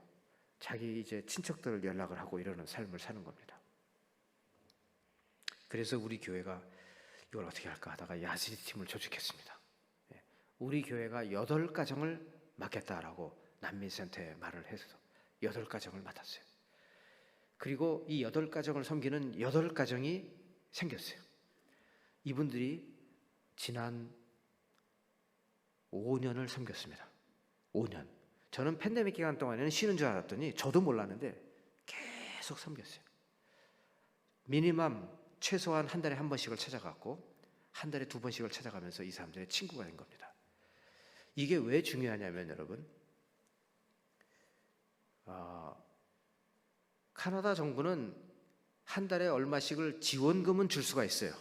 자기 이제 친척들을 연락을 하고 이러는 삶을 사는 겁니다. 그래서 우리 교회가 이걸 어떻게 할까 하다가 야지디 팀을 조직했습니다. 우리 교회가 8가정을 맡겠다라고 난민센터에 말을 해서 8가정을 맡았어요. 그리고 이 8가정을 섬기는 8가정이 생겼어요. 이분들이 지난 5년을 섬겼습니다. 5년. 저는 팬데믹 기간 동안에는 쉬는 줄 알았더니 저도 몰랐는데 계속 섬겼어요. 미니멈 최소한 한 달에 한 번씩을 찾아갔고 한 달에 2번씩을 찾아가면서 이 사람들의 친구가 된 겁니다. 이게 왜 중요하냐면 여러분, 카나다 정부는 한 달에 얼마씩을 지원금은 줄 수가 있어요.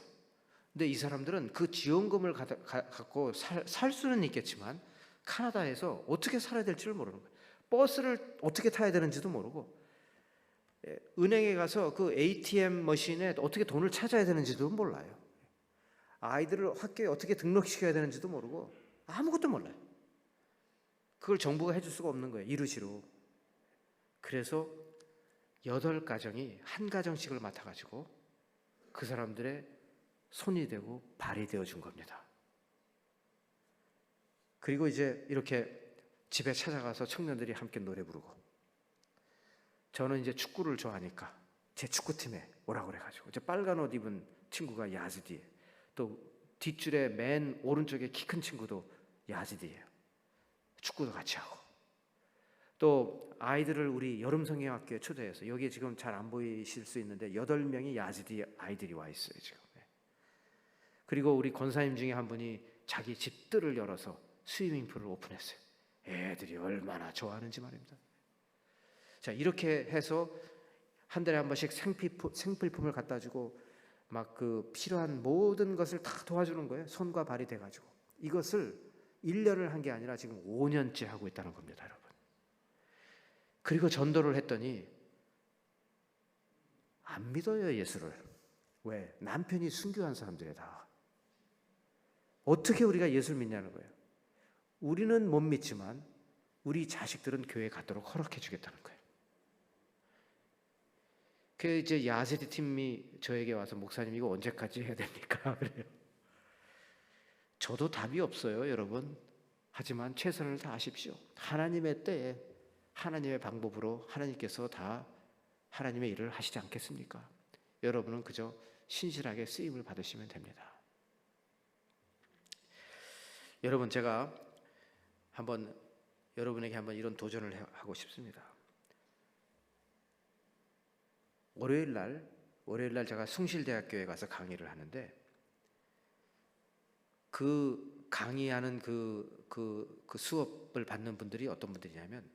근데 이 사람들은 그 지원금을 갖고 살 수는 있겠지만 카나다에서 어떻게 살아야 될지를 모르는 거예요. 버스를 어떻게 타야 되는지도 모르고 은행에 가서 그 ATM 머신에 어떻게 돈을 찾아야 되는지도 몰라요. 아이들을 학교에 어떻게 등록시켜야 되는지도 모르고 아무것도 몰라요. 그걸 정부가 해줄 수가 없는 거예요. 이루시로. 그래서 8가정이 한 가정씩을 맡아가지고 그 사람들의 손이 되고 발이 되어준 겁니다. 그리고 이제 이렇게 집에 찾아가서 청년들이 함께 노래 부르고, 저는 이제 축구를 좋아하니까 제 축구팀에 오라고 그래가지고 이제 빨간 옷 입은 친구가 야지디에, 또 뒷줄에 맨 오른쪽에 키 큰 친구도 야지디예요. 축구도 같이 하고, 또 아이들을 우리 여름 성경학교에 초대해서, 여기에 지금 잘 안 보이실 수 있는데 8명이 야지디 아이들이 와 있어요 지금. 그리고 우리 권사님 중에 한 분이 자기 집들을 열어서 스위밍풀을 오픈했어요. 애들이 얼마나 좋아하는지 말입니다. 자, 이렇게 해서 한 달에 한 번씩 생필품을 갖다 주고 막 그 필요한 모든 것을 다 도와주는 거예요. 손과 발이 돼가지고. 이것을 1년을 한 게 아니라 지금 5년째 하고 있다는 겁니다, 여러분. 그리고 전도를 했더니 안 믿어요, 예수를. 왜? 남편이 순교한 사람들이에요, 다. 어떻게 우리가 예수를 믿냐는 거예요. 우리는 못 믿지만 우리 자식들은 교회에 가도록 허락해 주겠다는 거예요. 그 이제 야세디 팀이 저에게 와서, 목사님 이거 언제까지 해야 됩니까? 그래요. 저도 답이 없어요, 여러분. 하지만 최선을 다하십시오. 하나님의 때에 하나님의 방법으로 하나님께서 다 하나님의 일을 하시지 않겠습니까? 여러분은 그저 신실하게 쓰임을 받으시면 됩니다. 여러분, 제가 여러분에게 한번 이런 도전을 하고 싶습니다. 월요일 날 제가 숭실대학교에 가서 강의를 하는데, 그 강의하는 그 수업을 받는 분들이 어떤 분들이냐면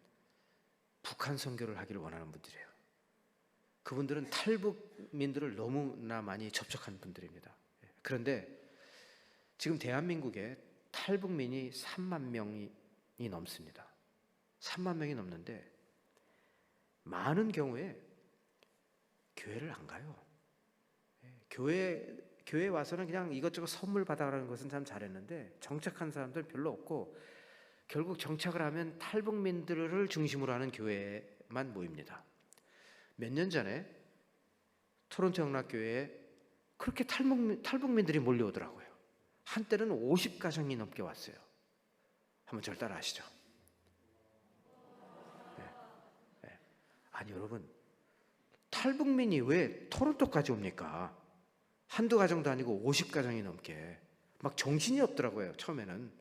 북한 선교를 하기를 원하는 분들이에요. 그분들은 탈북민들을 너무나 많이 접촉한 분들입니다. 그런데 지금 대한민국에 탈북민이 3만 명이 넘습니다. 3만 명이 넘는데 많은 경우에 교회를 안 가요. 교회 와서는 그냥 이것저것 선물 받아가는 것은 참 잘했는데 정착한 사람들 별로 없고, 결국 정착을 하면 탈북민들을 중심으로 하는 교회만 모입니다. 몇 년 전에 토론토 영락교회에 그렇게 탈북민들이 몰려오더라고요. 한때는 50가정이 넘게 왔어요. 한번 절 따라 하시죠. 네. 아니 여러분, 탈북민이 왜 토론토까지 옵니까? 한두 가정도 아니고 50가정이 넘게. 막 정신이 없더라고요, 처음에는.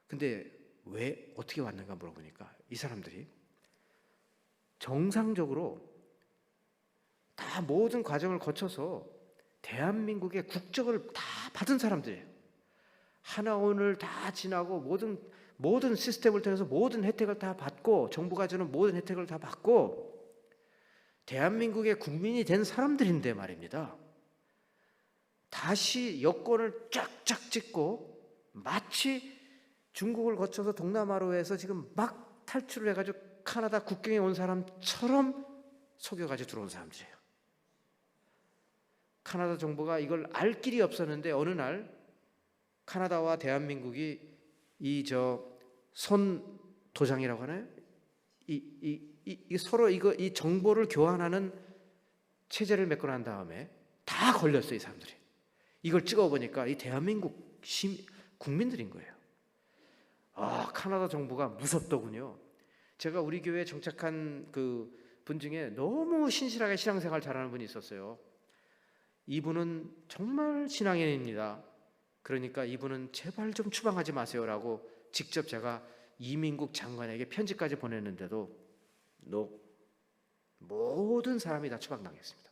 근데 왜 어떻게 왔는가 물어보니까 이 사람들이 정상적으로 다 모든 과정을 거쳐서 대한민국의 국적을 다 받은 사람들이에요. 하나원을 다 지나고 모든 시스템을 통해서 모든 혜택을 다 받고, 정부가 주는 모든 혜택을 다 받고 대한민국의 국민이 된 사람들인데 말입니다. 다시 여권을 쫙쫙 찍고 마치 중국을 거쳐서 동남아로 해서 지금 막 탈출을 해가지고 카나다 국경에 온 사람처럼 속여가지고 들어온 사람들이에요. 카나다 정부가 이걸 알 길이 없었는데 어느 날 카나다와 대한민국이 손 도장이라고 하나요? 이 서로 이 정보를 교환하는 체제를 맺고 난 다음에 다 걸렸어요, 이 사람들이. 이걸 찍어 보니까 이 대한민국 국민들인 거예요. 카나다 정부가 무섭더군요. 제가 우리 교회에 정착한 그 분 중에 너무 신실하게 신앙생활 잘하는 분이 있었어요. 이분은 정말 신앙인입니다. 그러니까 이분은 제발 좀 추방하지 마세요라고 직접 제가 이민국 장관에게 편지까지 보냈는데도 모든 사람이 다 추방당했습니다.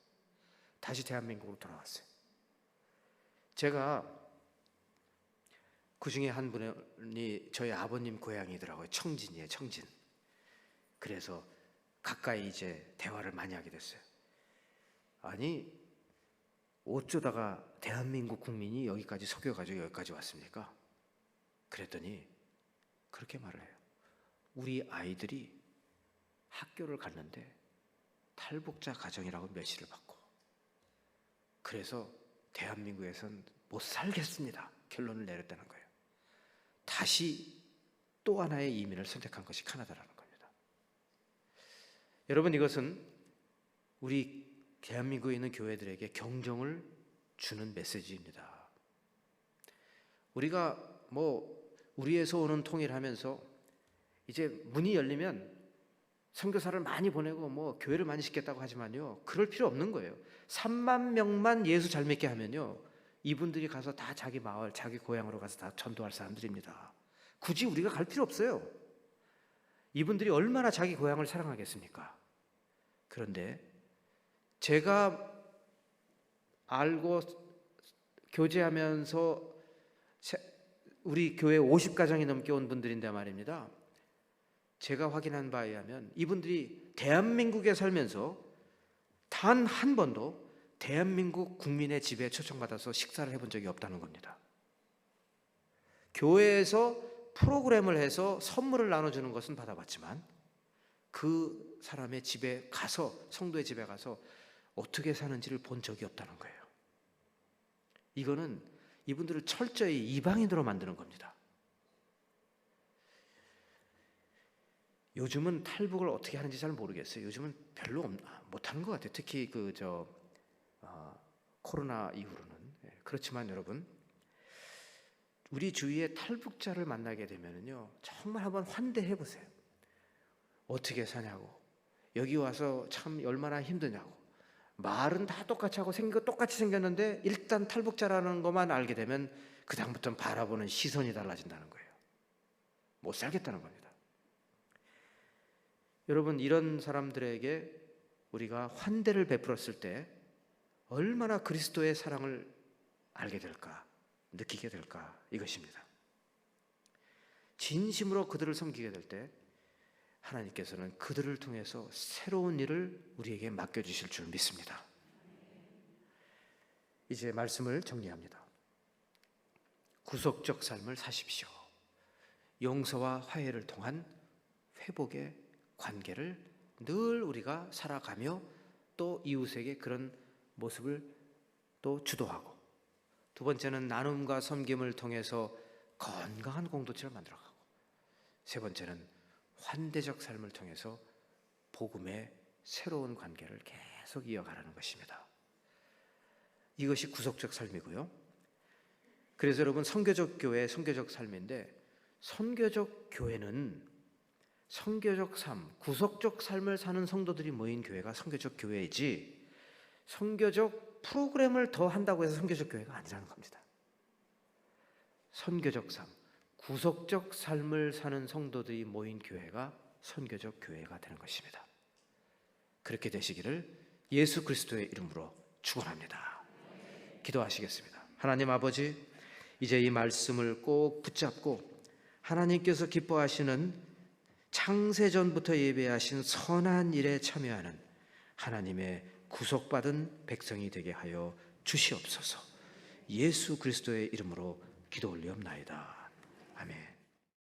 다시 대한민국으로 돌아왔어요. 제가 그 중에 한 분이 저희 아버님 고향이더라고요. 청진이에요, 청진. 그래서 가까이 이제 대화를 많이 하게 됐어요. 아니, 어쩌다가 대한민국 국민이 여기까지 속여가지고 여기까지 왔습니까? 그랬더니 그렇게 말을 해요. 우리 아이들이 학교를 갔는데 탈북자 가정이라고 멸시를 받고, 그래서 대한민국에선 못 살겠습니다 결론을 내렸다는 거예요. 다시 또 하나의 이민을 선택한 것이 카나다라는 겁니다. 여러분, 이것은 우리 대한민국에 있는 교회들에게 경종을 주는 메시지입니다. 우리가 우리에서 오는 통일하면서 이제 문이 열리면 선교사를 많이 보내고 교회를 많이 짓겠다고 하지만요, 그럴 필요 없는 거예요. 3만 명만 예수 잘 믿게 하면요, 이분들이 가서 다 자기 마을, 자기 고향으로 가서 다 전도할 사람들입니다. 굳이 우리가 갈 필요 없어요. 이분들이 얼마나 자기 고향을 사랑하겠습니까? 그런데 제가 알고 교제하면서 우리 교회 50가정이 넘게 온 분들인데 말입니다. 제가 확인한 바에 의하면 이분들이 대한민국에 살면서 단 한 번도 대한민국 국민의 집에 초청받아서 식사를 해본 적이 없다는 겁니다. 교회에서 프로그램을 해서 선물을 나눠주는 것은 받아봤지만 그 사람의 집에 가서, 성도의 집에 가서 어떻게 사는지를 본 적이 없다는 거예요. 이거는 이분들을 철저히 이방인으로 만드는 겁니다. 요즘은 탈북을 어떻게 하는지 잘 모르겠어요. 요즘은 별로 못하는 것 같아요. 특히 코로나 이후로는. 그렇지만 여러분, 우리 주위에 탈북자를 만나게 되면요, 정말 한번 환대해 보세요. 어떻게 사냐고, 여기 와서 참 얼마나 힘드냐고. 말은 다 똑같이 하고 생긴 거 똑같이 생겼는데 일단 탈북자라는 것만 알게 되면 그 다음부터는 바라보는 시선이 달라진다는 거예요. 못 살겠다는 겁니다. 여러분, 이런 사람들에게 우리가 환대를 베풀었을 때 얼마나 그리스도의 사랑을 알게 될까, 느끼게 될까, 이것입니다. 진심으로 그들을 섬기게 될 때 하나님께서는 그들을 통해서 새로운 일을 우리에게 맡겨주실 줄 믿습니다. 이제 말씀을 정리합니다. 구속적 삶을 사십시오. 용서와 화해를 통한 회복의 관계를 늘 우리가 살아가며 또 이웃에게 그런 모습을 또 주도하고, 두 번째는 나눔과 섬김을 통해서 건강한 공동체를 만들어가고, 세 번째는 환대적 삶을 통해서 복음의 새로운 관계를 계속 이어가라는 것입니다. 이것이 구속적 삶이고요. 그래서 여러분, 선교적 교회, 선교적 삶인데, 선교적 교회는 선교적 삶, 구속적 삶을 사는 성도들이 모인 교회가 선교적 교회이지, 선교적 프로그램을 더 한다고 해서 선교적 교회가 아니라는 겁니다. 선교적 삶, 구속적 삶을 사는 성도들이 모인 교회가 선교적 교회가 되는 것입니다. 그렇게 되시기를 예수 그리스도의 이름으로 축원합니다. 기도하시겠습니다. 하나님 아버지, 이제 이 말씀을 꼭 붙잡고 하나님께서 기뻐하시는 창세전부터 예배하신 선한 일에 참여하는 하나님의 구속받은 백성이 되게 하여 주시옵소서. 예수 그리스도의 이름으로 기도 올리옵나이다.